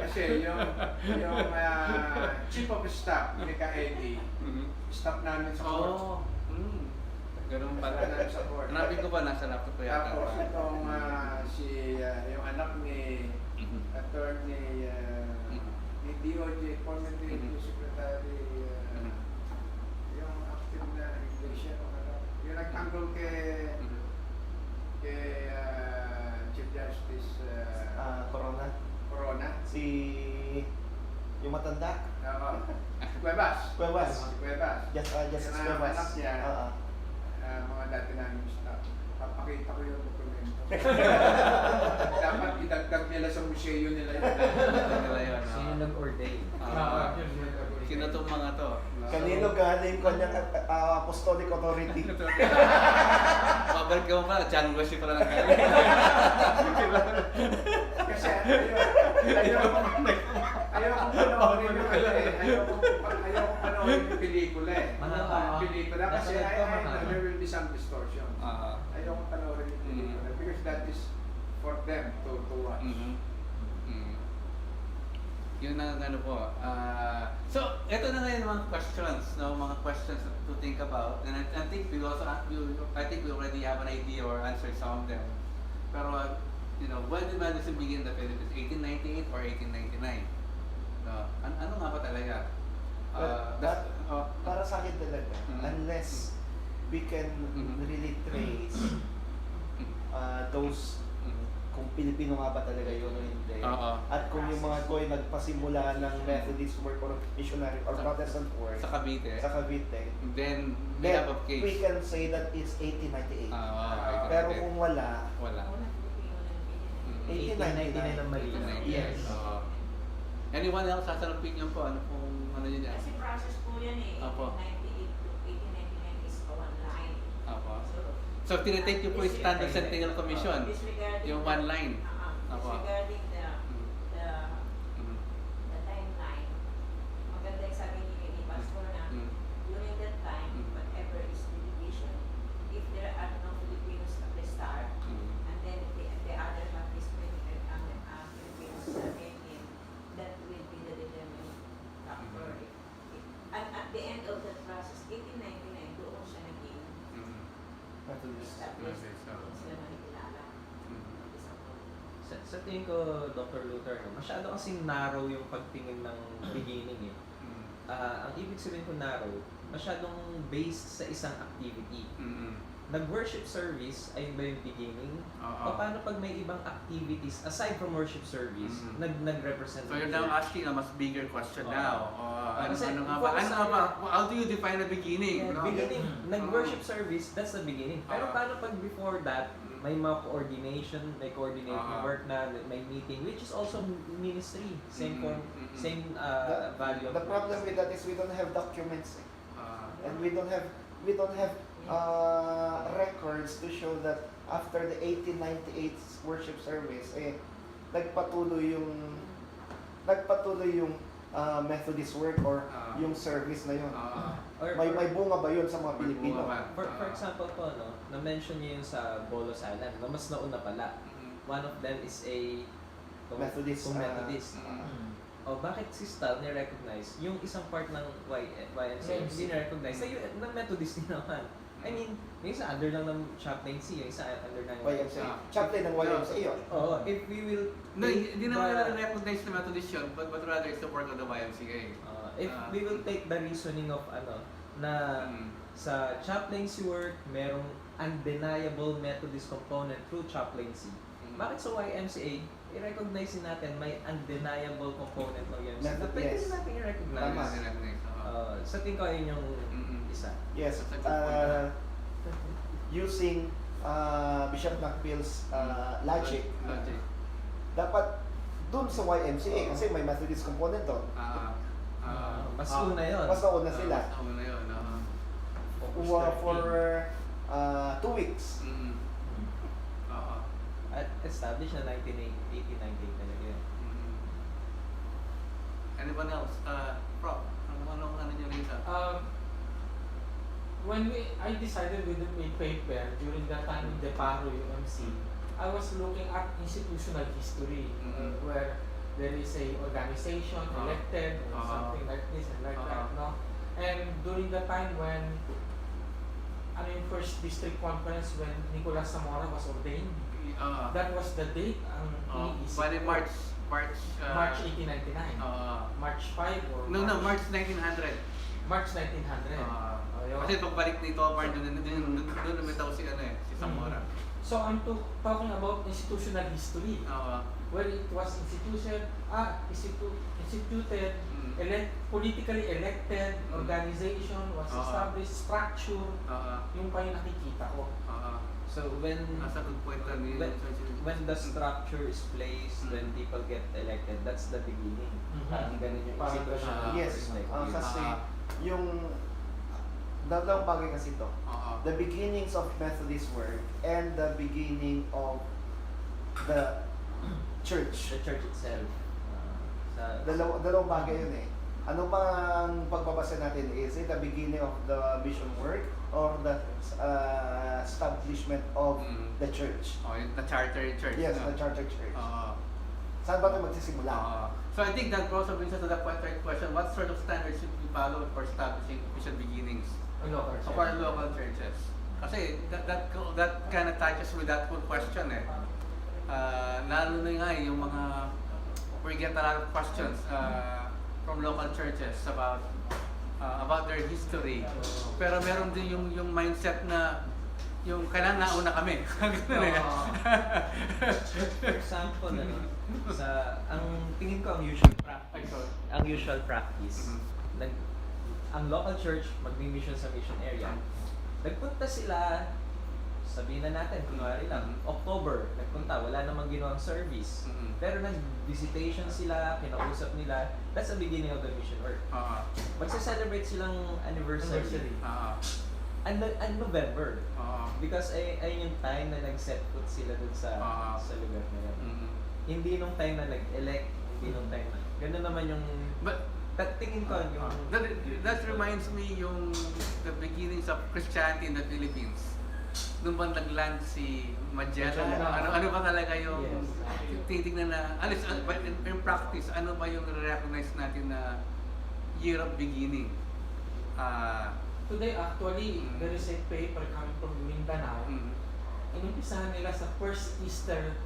Kasi yung chief of staff ni Ka-Eddie, staff namin sa court. Ganun Staff pala. namin sa court. Hanapin ko ba nasa laptop ko yata? Tapos itong yung anak ni attorney ni DOJ, former DOJ Secretary, yung active na iglesia, yung nagtanggol kay Chief Justice Corona. Si yung matanda. Cuevas. Cuevas. Si Cuevas. Justice Yung Cuevas. anak niya, Oo. mga dati namin staff. Papakita ko yung dokumento. Dapat idagdag nila sa museo nila yun. Nila yun. Sino nag-ordain? Sino itong mga to? Kanino galing kanyang apostolic authority? Pabalik ka mo pala, John Wesley pala ng galing. Kasi ayaw kong panoorin yung ayaw kong panoorin yung pelikula eh. Pelikula kasi there will be some distortion. Ayaw kong panoorin yung pelikula because that is for them to watch. Yun ang ano po. So, ito na ngayon mga questions, no? Mga questions to think about. And I think we also, I think we already have an idea or answered some of them. Pero, you know, when did medicine begin in the Philippines? 1898 or 1899? No? Ano nga ba talaga? Para sa akin talaga, unless we can really trace those kung Pilipino nga ba talaga yun o hindi. At kung yung mga ko ay nagpasimula ng Methodist work or missionary or Protestant work Sa Cavite. then Then, we have a case. we can say that it's 1898. Pero kung wala, Wala. 1899 ang Manila. Yes. Anyone else has an opinion po? Ano pong ano yun yan? Kasi process po yan eh. Apo. 1898 to 1899 is a one line. Apo. So, tinitake niyo po yung Standard Centennial Commission. Disregarding Yung one line. Apo. Disregarding the timeline. Maganda yung sabi ni Pastor na during that time, whatever is the division, if there are no Filipinos at the start, and then the other half is Filipinos came in, that will be the determining factor. And at the end of that process, 1899, doon siya naging established. Doon sila makikilala. Sa tingin ko, Dr. Luther, no, masyado kasing narrow yung pagtingin ng beginning eh. Ang ibig sabihin ko narrow, masyadong based sa isang activity. Nag-worship service, ayun ba yung beginning? O paano pag may ibang activities aside from worship service, nag-represent? So you're now asking a much bigger question now. Kasi Ano nga ba? How do you define the beginning? Yeah, no? beginning, nag-worship service, that's the beginning. Pero paano pag before that, may mga coordination, may coordinating work na, may meeting, which is also ministry. Same form, same value of the problem works. with that is we don't have documents and we don't have records to show that after the 1898 worship service nagpatuloy yung Methodist work or yung service na yun. Or- May bunga ba yun sa mga Pilipino? For example po, no, na-mention niyo yung sa Bolos Island, na mas nauna pala. One of them is a Methodist. Methodist. O bakit si Stahl ni-recognize yung isang part ng YMCA hindi ni-recognize sa ng Methodist din naman. I mean, yung isa under lang ng chaplaincy, yung isa under ng YMCA. Chaplain ng YMCA yun. Oo, if we will No, hindi naman the- nila recognize na Methodist yun, but rather it's the work of the YMCA. if we will take the reasoning of na sa chaplaincy work, merong undeniable Methodist component through chaplaincy. Bakit sa YMCA, i-recognize natin may undeniable component ng YMCA na pwede Yes. natin i-recognize. Tama. Sa tingin ko yun yung isa. Yes. That's a good point. Using Bishop Macphail's logic, Logic. dapat dun sa YMCA kasi may Methodist component doon. Mas una yun. Mas nauna sila. Mas nauna yun. For 2 weeks. At established na 1898 talaga yun. Anyone else? Prof, ano nyo rin When I decided with a paper during the time in Deparo UMC, I was looking at institutional history where there is a organization elected or something like this and like that, no? And during the time when yung first district conference when Nicolas Zamora was ordained, that was the date ang iniisip Bali ko. March March 1899. March 5 or March 1900. March 1900. Ayun. Kasi pagbalik ni Tomar, doon lumitaw si Zamora. So I'm talking about institutional history where it was instituted, politically elected organization was established, structure, yung pa yung nakikita ko. So when That's a good point. when the structure is placed, when people get elected, that's the beginning. Parang ganun yung Parang institutional Yes. perspective. Kasi yung dalawang bagay kasi ito. The beginnings of Methodist work and the beginning of the church. The church itself. Dalawang bagay yun eh. Ano bang pagbabasa natin? Is it the beginning of the mission work or the establishment of the church? Oh, yung the charter church. Yes, no? the charter church. Oo. Saan ba ito magsisimula? So I think that also brings us to the third question, what sort of standards should we follow for establishing mission beginnings Local of our local churches? Kasi that kind of touches with that whole question eh. Lalo na nga yung mga, we get a lot of questions from local churches about their history. Pero meron din yung mindset na yung kailangan nauna kami. Ganun eh. For example, ang tingin ko ang usual practice, ang local church magmi-mission sa mission area. Nagpunta sila, sabihin na natin, kunwari lang, October, nagpunta, wala namang ginawang service. Pero nag-visitation sila, kinausap nila, that's the beginning of the mission work. Magsa-celebrate silang anniversary. And November. Because ayun yung time na nag-set foot sila dun sa lugar na yun. Hindi nung time na nag-elect, hindi nung time na. Ganun naman yung... tingin ko yung... That reminds me yung the beginnings of Christianity in the Philippines. Nung ba nag-land si Magellan, ano ba talaga yung titignan na, in practice, ano ba yung recognize natin na year of beginning? Today, actually, there is a paper coming from Mindanao. Inumpisahan nila sa first Easter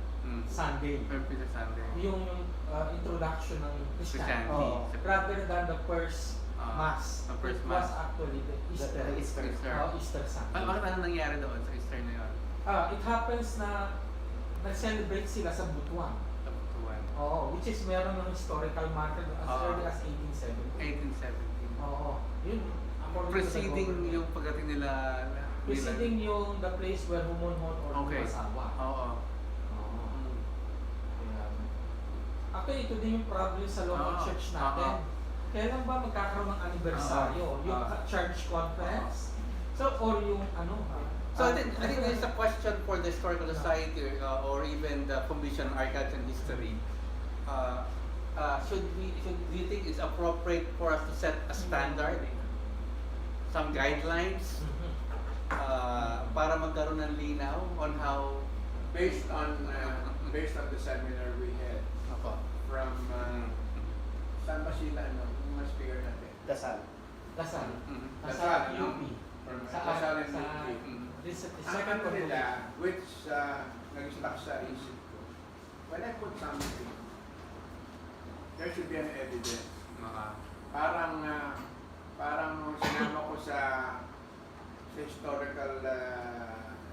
Sunday. First Sunday. Yung introduction ng Christianity. Oh. Rather than the first Mass. the first It Mass. was actually the Easter. Easter. Easter Sunday. Bakit ano nangyari doon sa Easter na yun? It happens na nag-celebrate sila sa Butuan. Sa Butuan. Which is meron ng historical marker as early as 1870. 1817. Yun. according to the Preceding government. yung pagdating nila. Preceding yung the place where Humonhon or Okay. Humasawa. Oo. Actually, ito din yung problem sa local church natin. Kailan ba magkakaroon ng anibersaryo? Yung church conference? So, or yung ano? So I think there's a question for the historical society or even the Commission on Archives and History. Do you think it's appropriate for us to set a standard, some guidelines, para magkaroon ng linaw on how Based on the seminar we had from saan ba sila yung mga speaker natin? Dasal. Lasal. Lasal, UP. From Sa Lasal and sa UP. this Ang second ano nila, which nag-stuck sa isip ko, when I put something, there should be an evidence. Parang sinama ko sa historical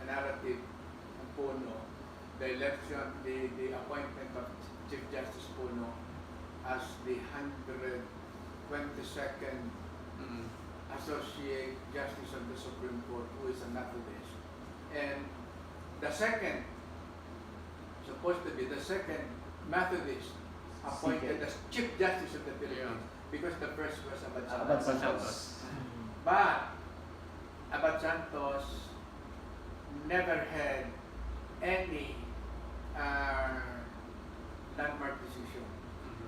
narrative ng Puno, the election, the appointment of Chief Justice Puno as the 122nd Associate Justice of the Supreme Court, who is a Methodist. And the second, supposed to be the second Methodist appointed as Chief Justice of the Philippines, because the first was Abad Abad Santos. Santos. But Abad Santos never had any landmark decision,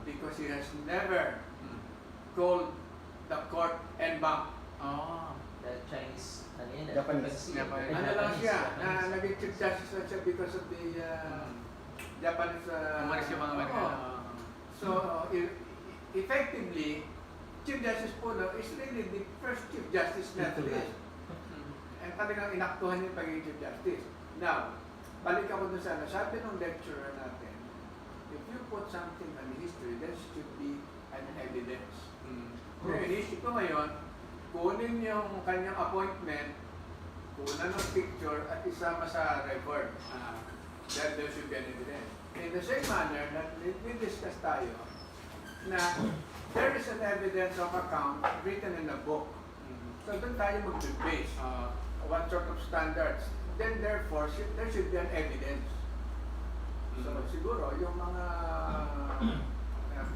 because he has never called the court en banc. The Chinese, ano yun? Japanese. Ano lang siya, na naging Chief Justice lang siya because of the Japanese. umalis yung mga Amerikano. So, effectively, Chief Justice Puno is really the first Chief Justice Methodist. And talagang inaktuhan yung pagiging Chief Justice. Now, balik ako dun sa ano, sabi ng lecturer natin, if you put something on history, there should be an evidence. Kaya inisip ko ngayon, kunin yung kanyang appointment, kunan ng picture at isama sa record. That there should be an evidence. In the same manner that we discussed tayo, na there is an evidence of account written in a book. So doon tayo mag-base what sort of standards. Then therefore, there should be an evidence. So siguro, yung mga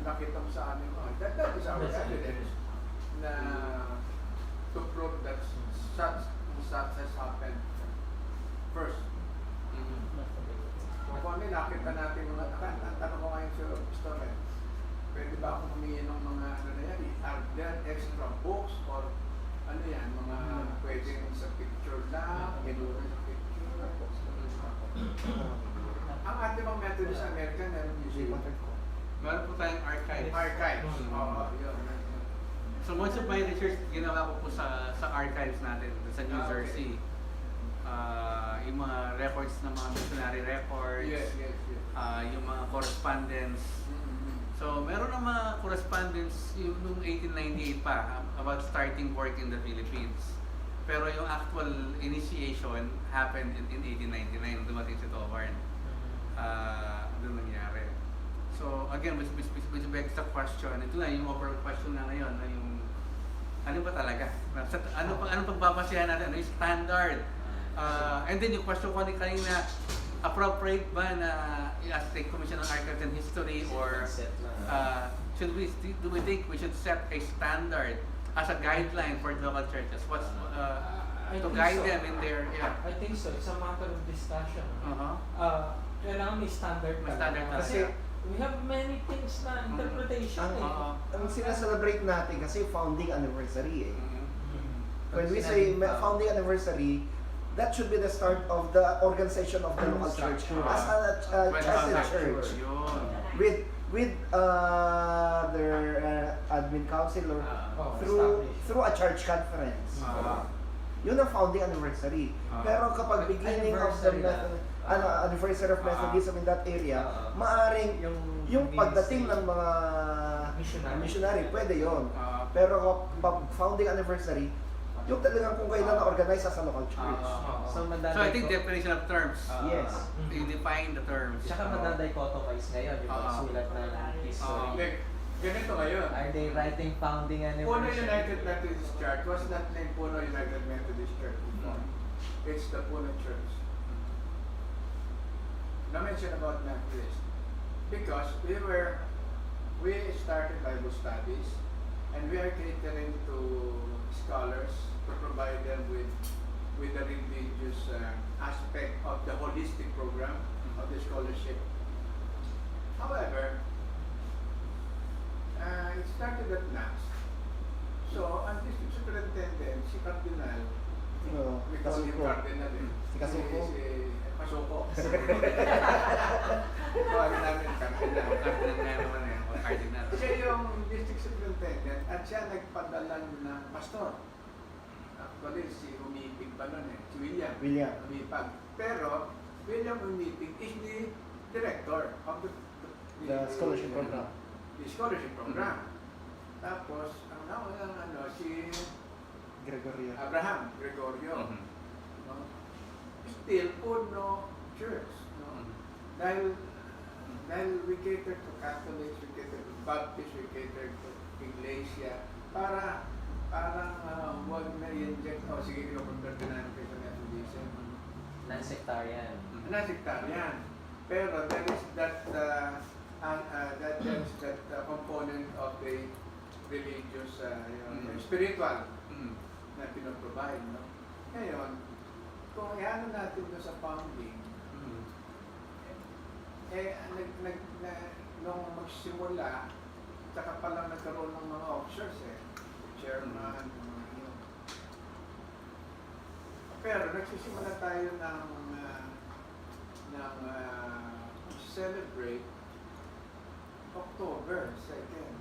nakita mo sa amin, that is our evidence na to prove that such has happened first. Kung ano nakita natin mga tanong ko ngayon sa story, pwede ba akong humingi ng mga ano na yan? Are there extra books or ano yan? Mga pwedeng sa picture lang, minura sa picture. Ang ating mga method sa Amerika, meron museum. Meron po tayong archive. Archives. Oo, yun. So most of my research, ginawa ko po sa archives natin sa New Okay. Jersey. Yung mga records ng mga missionary records, Yes. yung mga correspondence. So meron ng mga correspondence yung noong 1898 pa about starting work in the Philippines. Pero yung actual initiation happened in 1899 nung dumating si Tovarn. Doon nangyari. So again, which begs the question, ito na yung overall question na ngayon, na yung ano ba talaga? Ano pagbabasihan natin? Ano yung standard? And then yung question ko kanina, appropriate ba na as the Commission on Archives and History, or do we think we should set a standard as a guideline for local churches? What's I to think guide so. them in their I think so. It's a matter of discussion. Uh-huh. Kailangan may standard May talaga. standard talaga. Kasi we have many things na interpretation Ang sinaselebrate natin kasi founding anniversary eh. Mhm. When we say founding anniversary, that should be the start of the organization of the local church as a Catholic church with their admin council or through a church conference. Yun ang founding anniversary. Pero kapag beginning of the anniversary of Methodism in that area, maaring yung pagdating ng mga missionary, pwede yon. Pero kapag founding anniversary, yung talagang kung kailan na-organize as a local church. So, So I think definition of terms. Yes. You define the terms. Tsaka madadichotomize ngayon yung pagsulat ng history. Like, ganito ngayon. Are they writing founding Puno anniversary? United Methodist Church was not named Puno United Methodist Church before. It's the Puno Church. No mention about Methodist. Because we started Bible studies and we are catering to scholars to provide them with the religious aspect of the holistic program of the scholarship. However, it started at NAS. So, ang district superintendent, si Cardinal, we call him Cardinal eh. Si Kasuko. Si Kasuko. Tawagin namin Cardinal. Cardinal. Siya yung district superintendent at siya nagpadala ng pastor. Actually, si Umipig pa nun eh. Si William. Umipag. Pero, William Umipig is the director of The scholarship program. The scholarship program. Tapos, ang naunang si Gregorio. Abraham Gregorio. Mhm. No? Still, Puno Church. No? Dahil we cater to Catholics, we cater to Baptists, we cater to Iglesia, parang huwag na i-inject, sige, kinukonverte natin kayo sa Methodism. Non-sectarian. Non-sectarian. Pero there is that component of the religious, spiritual na pinoprovide. No? Ngayon, kung iano natin doon sa founding, nung magsimula, saka palang nagkaroon ng mga officers chairman, mga yun. Pero nagsisimula tayo ng celebrate October 2nd.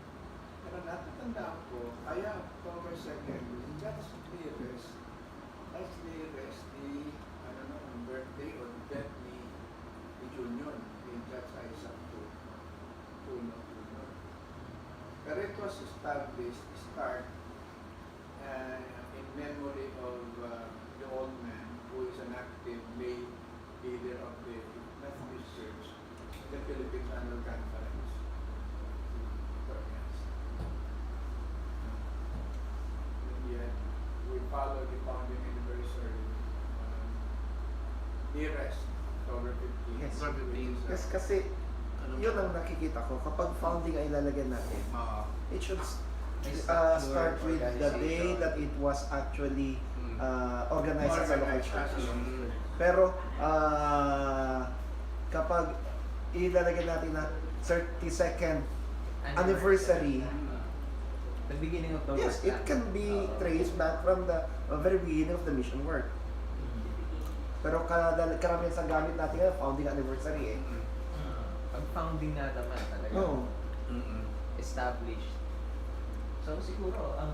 Pero natatandaan ko, kaya October 2nd, just nearest the, birthday or death ni Junior, ni Judge Isaac Puno. Pero it was established, in memory of the old man who is an active lay leader of the Methodist Church, the Philippines Annual Conference. And yet, we follow the founding anniversary nearest October 15. Yes. October 15. Yes, kasi yun ang nakikita ko. Kapag founding ay ilalagay natin, it should start with the day that it was actually organized as a local church. Pero kapag ilalagay natin na 32nd anniversary, The beginning of the yes, work it can be traced back from the very beginning of the mission work. Pero karamihan sa gamit natin ngayon, founding anniversary eh. Pag founding nga naman talaga. Oo. Established. So siguro ang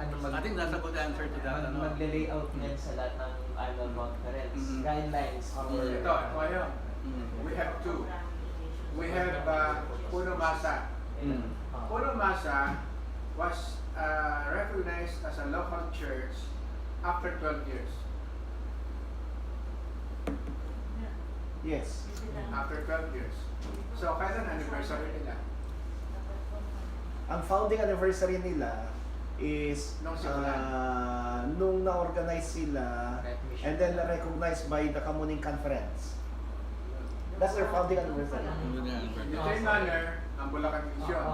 I think that's a good answer to that. ano? magle-layout niyan sa lahat ng annual conference, guidelines for Ito, ayun. We have two. We have Puno Masa. Puno Masa was recognized as a local church after 12 years. Yes. After 12 years. So, kailan anniversary nila? Ang founding anniversary nila is Nung simulan. nung na-organize sila and then na-recognized by the Kamuning Conference. That's their founding anniversary. In the same manner, ang Bulacan Mission.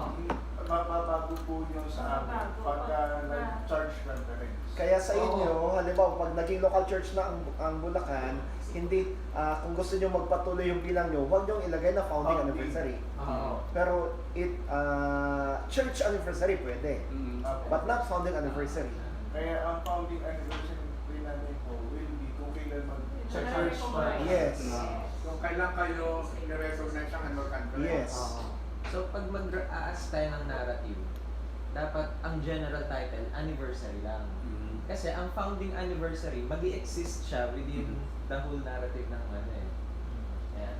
Mababago po nyo sa amin pagka nag-charge conference. Kaya sa inyo, halimbawa, pag naging local church na ang Bulacan, hindi, kung gusto nyo magpatuloy yung bilang nyo, huwag nyo ilagay na founding anniversary. Pero church anniversary pwede, but not founding anniversary. Kaya ang founding anniversary din namin po will be kung kailan mag-charge Yes. So, kailan kayo ni-recognize ang annual conference? Yes. So pag mag-aas tayo ng narrative, dapat ang general title, anniversary lang. Kasi ang founding anniversary, mag-i-exist siya within the whole narrative ng ano eh. Yeah.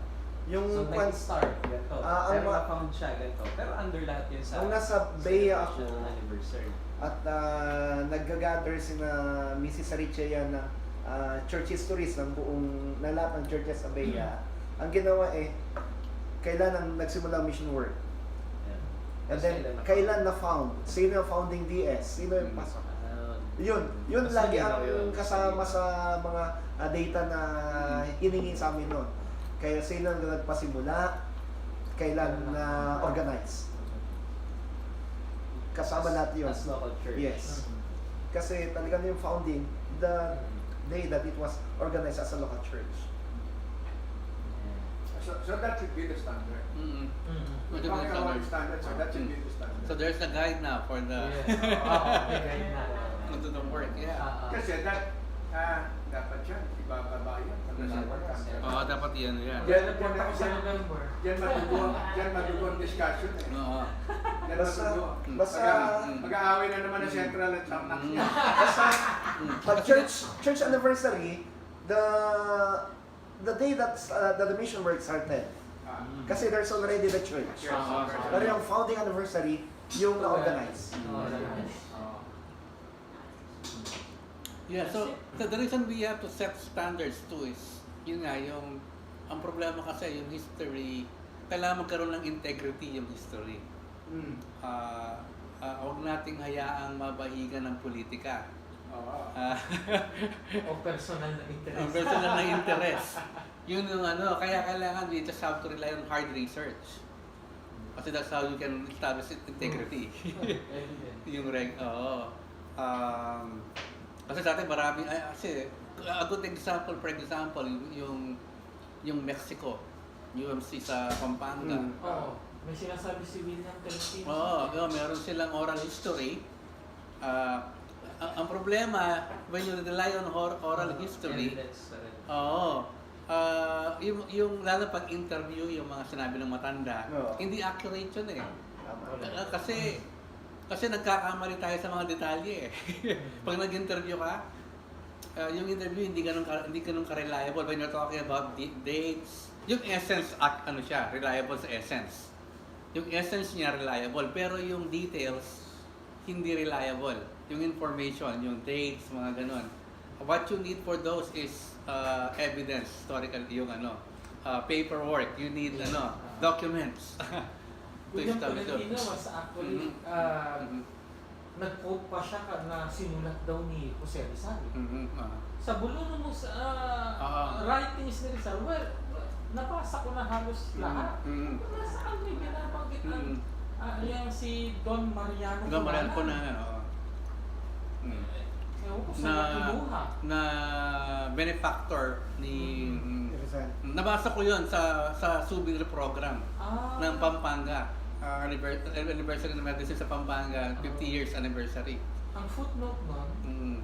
Yung So nag-start, ganito. ang Pero ma- na-found siya, ganito. Pero under lahat yun sa Nung nasa Bea celebration ako, ng anniversary. at nag-gather sina Mrs. Arichea na church histories ng buong na lahat ng churches sa Bea. Ang ginawa eh, kailan ang nagsimula ang mission work? Yeah. And then, kailan na-found? Sino yung founding DS? Sino yung pasok? Yun Mas lagi malinaw ang yun. kasama sa mga data na hiningi sa amin nun. Kaya sino ang nagpasimula? Kailan na organize? Kasama natin yun. As local church. Yes. Kasi talaga yung founding, the day that it was organized as a local church. So that should be the standard. We're Should be the talking about standard. standard, so that should be the standard. So there's a guide now for the into the work, yeah. Kasi dapat yan, ibababa yan. Dapat yan. Yan madugo ang discussion eh. Oo. Yan Basta- madugo. basta- Mag-aaway na naman ang Central at Samnax niya. Pag church anniversary, the day that the mission work started. Kasi there's already the church. Pero yung founding anniversary, yung na-organize. Yeah, so the reason we have to set standards too is, yun nga, ang problema kasi, yung history, kailangan magkaroon ng integrity yung history. Huwag nating hayaang mabahigan ng politika. O personal na interest. Ang personal na interest. Yun yung kaya kailangan we just have to rely on hard research. Kasi that's how you can establish integrity. Yung kasi sa atin maraming, kasi a good example, for example, yung Mexico, UMC sa Pampanga. Oo. May sinasabi si William Tolentino. Meron silang oral history. Ang problema, when you rely on oral history, Evidence pa rin. yung lalo pag interview yung mga sinabi ng matanda, Oo. hindi accurate yun eh. Tama. Kasi nagkakamali tayo sa mga detalye eh. Pag nag-interview ka, yung interview hindi ganun ka-reliable when you're talking about dates. Yung essence, siya, reliable sa essence. Yung essence niya reliable, pero yung details hindi reliable. Yung information, yung dates, mga ganun. What you need for those is evidence, historical, yung paperwork. You need documents. William Tolentino was actually, nag-quote pa siya na sinulat daw ni Jose Rizal. Sa bulong mo sa writings ni Rizal, nabasa ko na halos lahat. Nasaan may binabanggit yung si Don Mariano. Don Mariano po na, Ewan ko saan kinuha. na benefactor ni Rizal. nabasa ko yun sa souvenir program ng Pampanga. anniversary ng medicine sa Pampanga, 50 years anniversary. Ang footnote nun,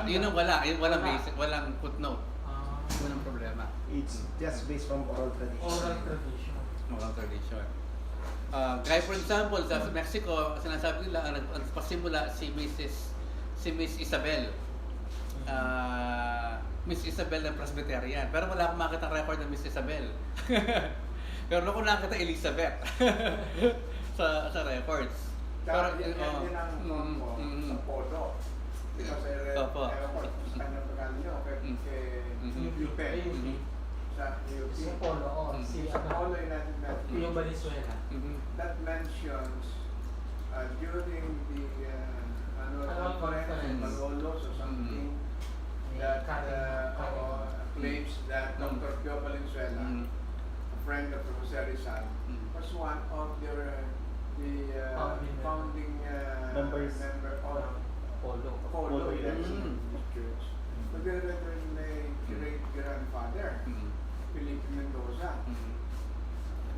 Yun ang wala, yun walang Wala. basic, walang footnote. Walang problema. It's just based from oral tradition. oral tradition. Walang tradition. Gaya for example, sa Mexico, sinasabi nila, ang nagpasimula si Miss Isabel. Miss Isabel ng Presbyterian. Pero wala akong makita record ng Miss Isabel. Pero ako nakita Elizabeth sa records. Pero Pero, yan ang mo sa polo. Kasi Opo. ewan ko kung saan yung pagkano nyo, kay UP. Sa UP. Si Polo, si Sa polo yung Yung Valenzuela. that mentions during the annual Annual conference in conference. Malolos or something that claims that Dr. Pio Valenzuela, a friend of Jose Rizal, was one of the founding Members. member of Polo. Polo election in this church. Together with my great-grandfather, Felipe Mendoza.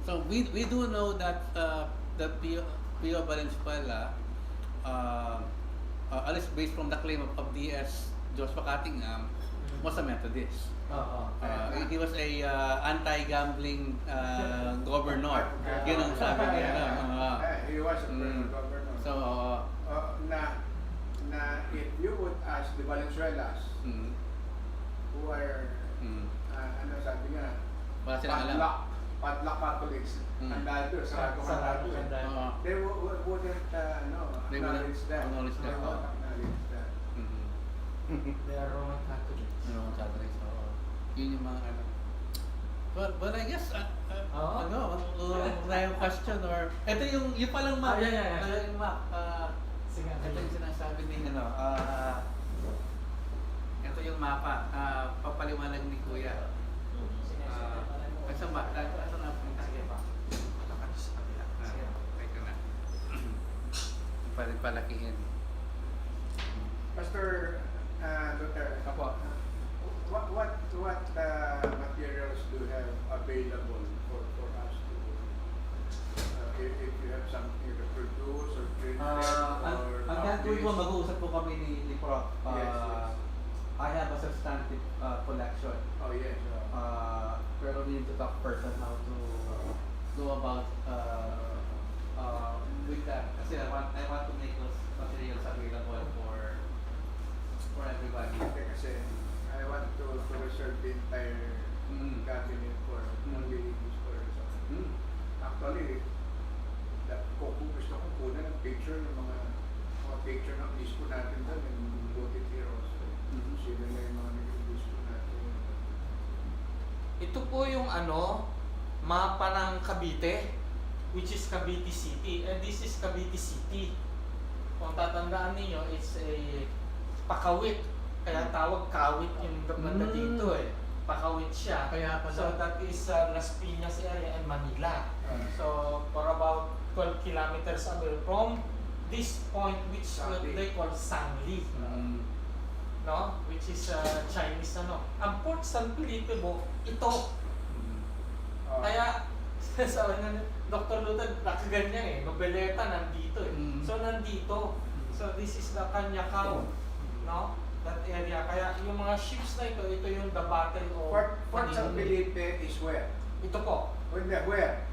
So we do know that that Pio Valenzuela, at least based from the claim of D.S. Joshua Kattingham, was a Methodist. He was a anti-gambling governor. Yun ang sabi niya. He was a governor. So, na if you would ask the Valenzuelas, who are, ano sabi nga, wala silang alam. padlock Catholics, Mm. andado, sarado. They wouldn't They wouldn't acknowledge that. acknowledge that. They won't acknowledge that. They are Roman Catholics. Ano Catholics? Oo. Yun yung mga ano. But I guess, wala yung question or, ito yung palang map. Yeah. Yung map. Sige, Ito yung sinasabi ni, ito yung mapa. Papaliwanag ni Kuya. Saan ba? Saan na punta? Sige pa. Teka na. Palakihin. Pastor Duterte, Apo. what materials do you have available for us to if you have something to produce or print or Ang gagawin ko, mag-uusap po kami ni Prof. Yes. I have a substantive collection. Oh yes. Pero we need to talk first on how to go about with that. Kasi I want to make those materials available for everybody. Kasi I want to reserve the entire cabinet for only use for something. Actually, kung gusto kong kunan ng picture ng mga picture ng disco natin doon, yung Gotik Heroes. Sino na yung mga naging disco natin. Ito po yung mapa ng Cavite, which is Cavite City. And this is Cavite City. Kung tatandaan niyo, it's a pakawit. Kaya tawag kawit yung banda dito eh. Pakawit siya. Kaya pala. So that is Las Piñas area and Manila. So for about 12 kilometers away from this point, which they call Sangli. No? Which is Chinese Ang Port San Felipe po, ito. Kaya, sabi nga, Dr. Luther, nakaganyan Nobeleta nandito So nandito. So this is the Canyacao. No? That area. Kaya yung mga ships na ito yung the Battle of Fort San Felipe is where? Ito po. Where?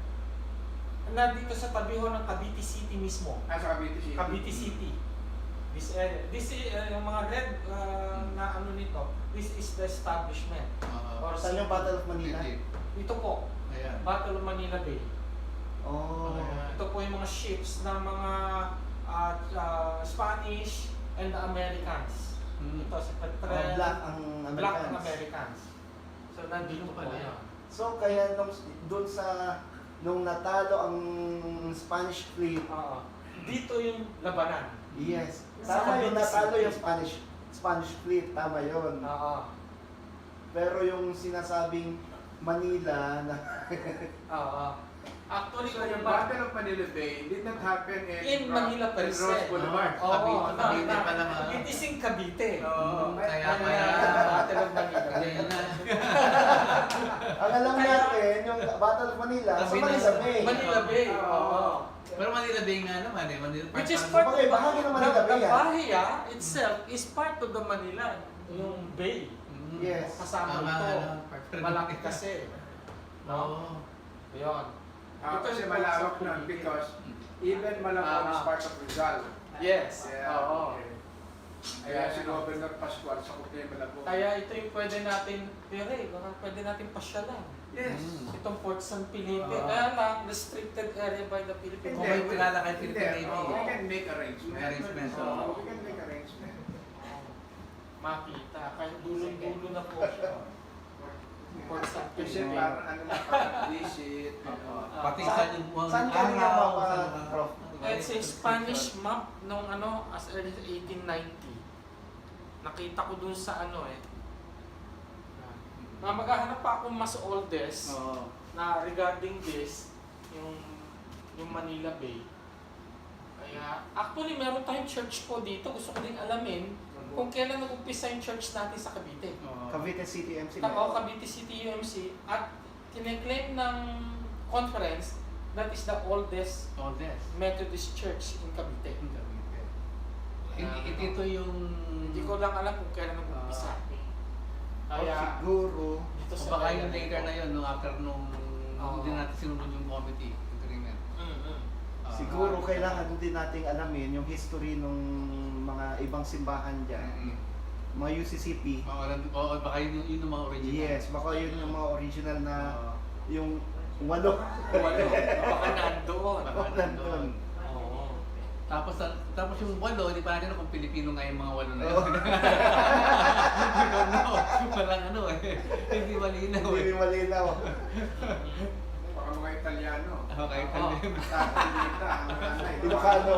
Nandito sa tabi ho ng Cavite City mismo. Sa Cavite City. Cavite City. This area. This is yung mga red na nito. This is the establishment. Or Saan yung Battle of Manila? Ito po. Ayan. Battle of Manila Bay. Oh. Ito po yung mga ships ng mga Spanish and the Americans. Ito si Petrel. Black ang Americans. Black ang Americans. So nandito po pala yan. So kaya nung natalo ang Spanish fleet, Dito yung labanan. yes. Sa Tama yung Cavite natalo City. yung Spanish fleet, tama yun. Pero yung sinasabing Manila na Actually, So yung Battle of Manila Bay did not happen in Manila per in se. Rose Boulevard. Oo, Cavite pa lang, it is in Cavite. Oo. Kaya Battle of Manila Bay. Ang alam natin, yung Battle of Manila, sa Tabi Manila ng- Bay. Manila Bay. Oo. Pero Manila Bay nga naman eh. Manila Which is part- part Okay, of bahagi ng Manila Bay, the ah. Bahia itself is part of the Manila, yung bay. Yes. Kasama Tama, ito. part of Malaki Manila. kasi. No? Oo. Yun. Kasi malawak nun because even Malabon is part of Rizal. Yes. Yeah, Oo. okay. Kaya si Governor Pascual sa Kuya Malabon. Kaya ito yung pwede natin, baka pwede natin pasyalan. Yes. Itong Port San Felipe. Oo. Kaya lang, restricted area by the Philippine Kung Hindi, may government. kilala kay Hindi, Philippine Navy. we can make arrangement. May arrangement, Oo, oo. we can make arrangement. Makita. Kaya dulo-dulo na po siya. Port San Kasi Felipe. para ano makapag-visit. Pati Sa- sa yung saan ka rin araw, mapa, sa- Prof? It's a Spanish map nung as early as 1890. Nakita ko dun sa maghahanap pa ako mas oldest Oo. na regarding this, yung Manila Bay. Kaya, actually meron tayong church po dito. Gusto ko din alamin kung kailan nag-umpisa yung church natin sa Cavite. Oo. Cavite City MC. Cavite City UMC at kine-claim ng conference that is the oldest All this. Methodist church in Cavite. Ito yung... Hindi ko lang alam kung kailan nag-umpisa. Kaya, Siguro, dito O sa baka yung later na yun, no, after nung Oo. hindi natin sinunod yung committee agreement. siguro kailangan din nating alamin yung history ng mga ibang simbahan dyan. Mga UCCP. Oo, baka yun yung mga original. Yes, baka yun yung mga original na Oo. yung walo. Baka nandoon. Baka nandun. Oo. Tapos yung walo, hindi pa natin alam kung Pilipino nga yung mga walo na yun. Oo. We don't know. Parang hindi malinaw Hindi eh. malinaw. Baka mga Italiano. Okay, Oo. Tatalita, ang nanay. Ilocano.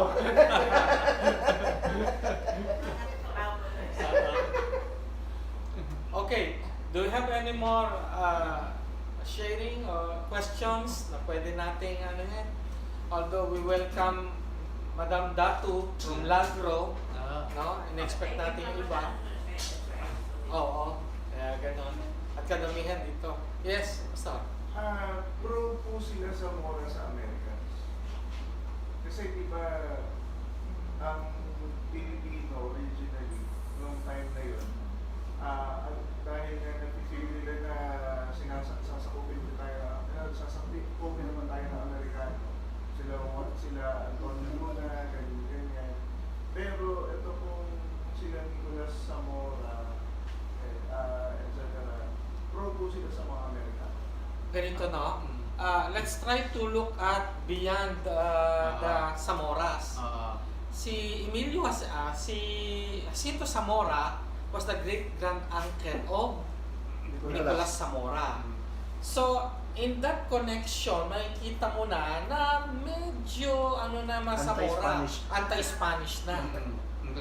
Okay, do you have any more sharing or questions na pwede nating yan? Although we welcome Madam Datu from Lagro, no? In-expect natin yung iba. Oo, kaya ganon. At kadamihan dito. Yes, Pastor. Pro po sila sa mora sa Americans. Kasi di ba ang Pilipino originally noong time na yun, dahil nga napipili nila na sasakupin ko tayo, sasakupin naman tayo ng Amerikano. Sila Antonio Luna, ganyan. Pero ito pong sila Nicolas Zamora, etc. Pro po sila sa mga Amerikano. Ganito, no? Let's try to look at beyond the Zamoras. Si Emilio, si Jacinto Zamora was the great-grand-uncle of Nicolas Zamora. So, in that connection, makikita mo na medyo Zamora, anti-Spanish na.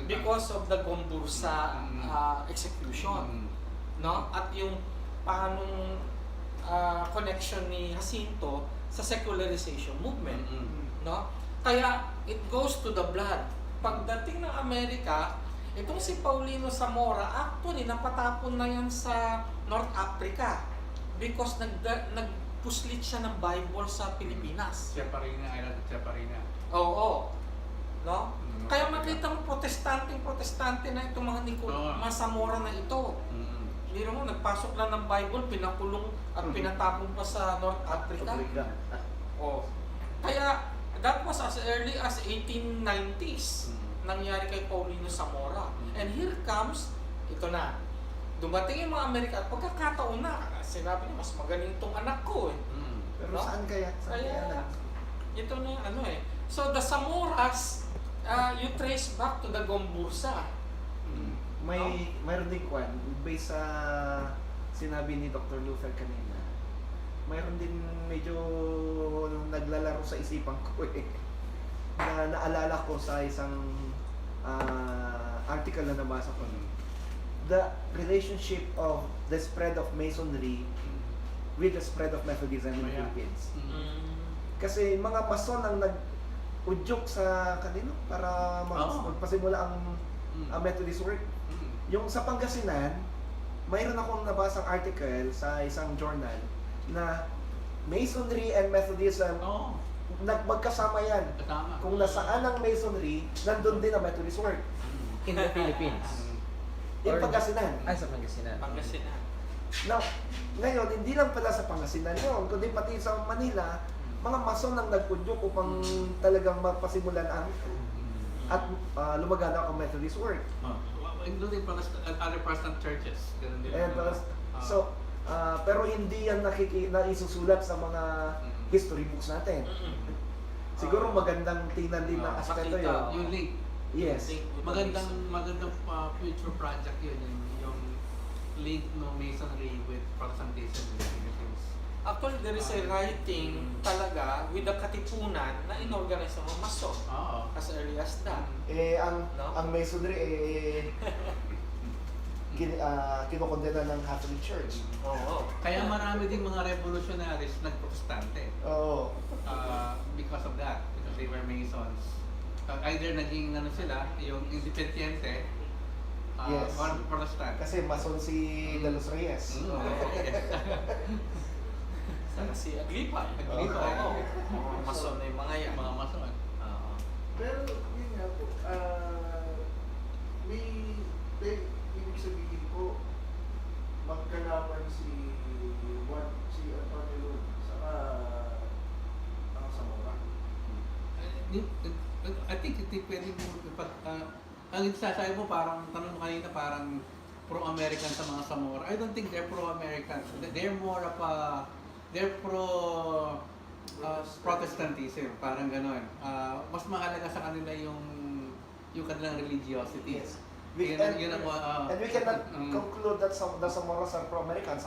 Because of the Gombursa execution. No? At yung paanong connection ni Jacinto sa secularization movement. No? Kaya it goes to the blood. Pagdating ng Amerika, itong si Paulino Zamora, actually napatapon na yan sa North Africa because nagpuslit siya ng Bible sa Pilipinas. Island of Chaparina. Oo. No? Kaya makita mo protestante na itong mga mga Zamora na ito. Hindi mo, nagpasok lang ng Bible, pinakulong at pinatapon pa sa North Africa. Oh. Kaya, that was as early as 1890s nangyari kay Paulino Zamora. And here comes, ito na, dumating yung mga Amerika at pagkakataon na, sinabi niya, mas magaling itong anak ko eh. Pero No? saan kaya? Saan Kaya, kaya? ito na yung So, the Zamoras, you trace back to the Gombursa. Mayroon din kwan, based sa sinabi ni Dr. Luther kanina, mayroon din medyo naglalaro sa isipan ko na naalala ko sa isang article na nabasa ko. The relationship of the spread of Masonry with the spread of Methodism in the Philippines. Kasi mga mason ang nag-udyok sa kanino para Oo. magpasimula ang Methodist work. Yung sa Pangasinan, mayroon akong nabasang article sa isang journal na Masonry and Methodism Oo. magkasama yan. Tama. Kung nasaan ang Masonry, nandun din ang Methodist work. In the Philippines. Yung Or- Pangasinan. Sa Pangasinan. Pangasinan. Now, ngayon, hindi lang pala sa Pangasinan yun, kundi pati sa Manila, mga mason ang nag-udyok upang talagang magpasimulan ang at lumagana ang Methodist work. Including other Protestant churches. Ganun din. And, so, pero hindi yan naisusulat sa mga history books natin. Siguro magandang tingnan din na aspeto makita. yun. Yung link. Yes. Magandang future project yun, yung link ng Masonry with Protestantism in the Philippines. Actually, there is a writing talaga with the katipunan na inorganize ng mga mason Oo. as early as that. Ang Masonry, kinokondena ng Catholic Church. Oo. Kaya marami ding mga revolutionaries nag-protestante. Oo. Because of that, because they were Masons. Either naging sila, yung independiente, Yes. or Protestant. Kasi mason si De Los Reyes. Sana si Aglipa. Aglipa, Oo. Mga mason na yung mga yan. Mga Mason. Oo. Pero yun nga po, may ibig sabihin po, magkalaban si Antonio Lund saka ang Zamora. I think hindi pwede mo ang sasabi mo parang tanong mo kanina parang pro-American sa mga Zamora. I don't think they're pro-American. They're more of they're pro Protestantism, parang gano'n. Mas mahalaga sa kanila yung kanilang religiosity. Yes. Yun ang And we cannot conclude that the Zamoras are pro-Americans.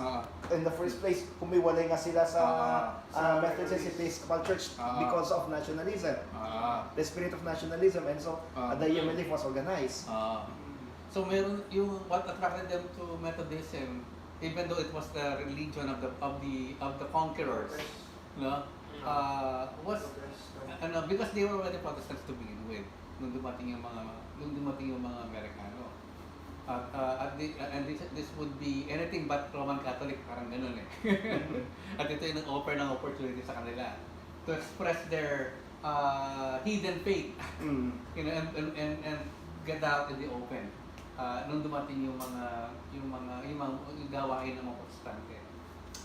In the first place, kumiwalay nga sila sa Methodist Episcopal Church because of nationalism. The spirit of nationalism, and so the Yemenite was organized. So meron yung what attracted them to Methodism, even though it was the religion of the conquerors, no? Was because they were already Protestants to begin with nung dumating yung mga Amerikano. And this would be anything but Roman Catholic, parang ganun eh. At ito yung nag-offer ng opportunity sa kanila to express their hidden faith, you know, and get out in the open. Nung dumating yung gawain ng mga Protestante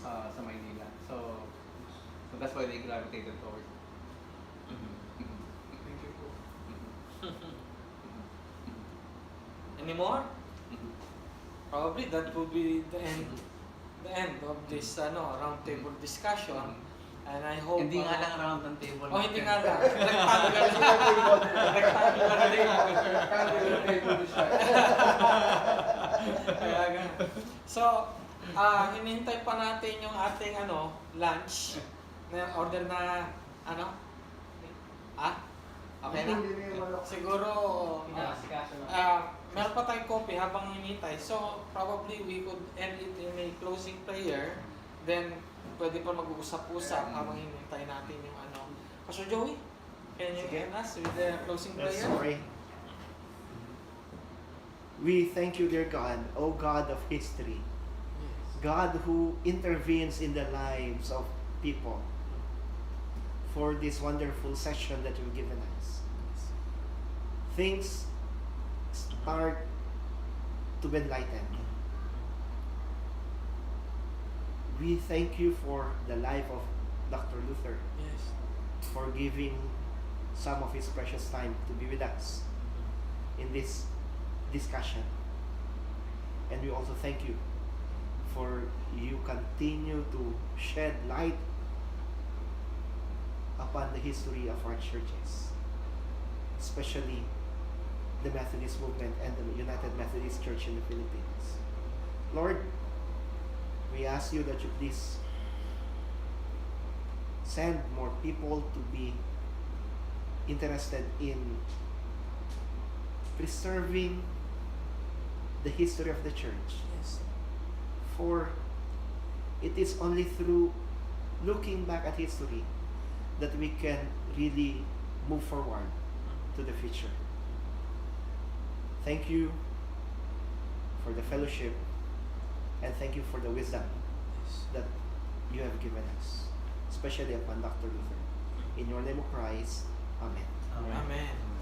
sa Maynila. So that's why they gravitated towards it. Thank you po. Any more? Probably that would be the end of this roundtable discussion. And I hope Hindi nga lang round ang table. Oh, hindi nga lang. Rectangular table. Kaya ganun. So, hinihintay pa natin yung ating lunch na order na okay na? Siguro meron pa tayong coffee habang hinihintay. So, probably we could end it in a closing prayer. Then, pwede pa mag-uusap-usap habang hinihintay natin yung Pastor Joey, can you Sige. end us with the closing Let's prayer? pray. We thank you, dear God, O God of history, God who intervenes in the lives of people, for this wonderful session that you've given us. Things start to be enlightened. We thank you for the life of Dr. Luther, Yes. for giving some of his precious time to be with us in this discussion. And we also thank you for you continue to shed light upon the history of our churches, especially the Methodist movement and the United Methodist Church in the Philippines. Lord, we ask you that you please send more people to be interested in preserving the history of the church. Yes. For it is only through looking back at history that we can really move forward to the future. Thank you for the fellowship, and thank you for the wisdom that you have given us, especially upon Dr. Luther. In your name of Christ, Amen. Amen.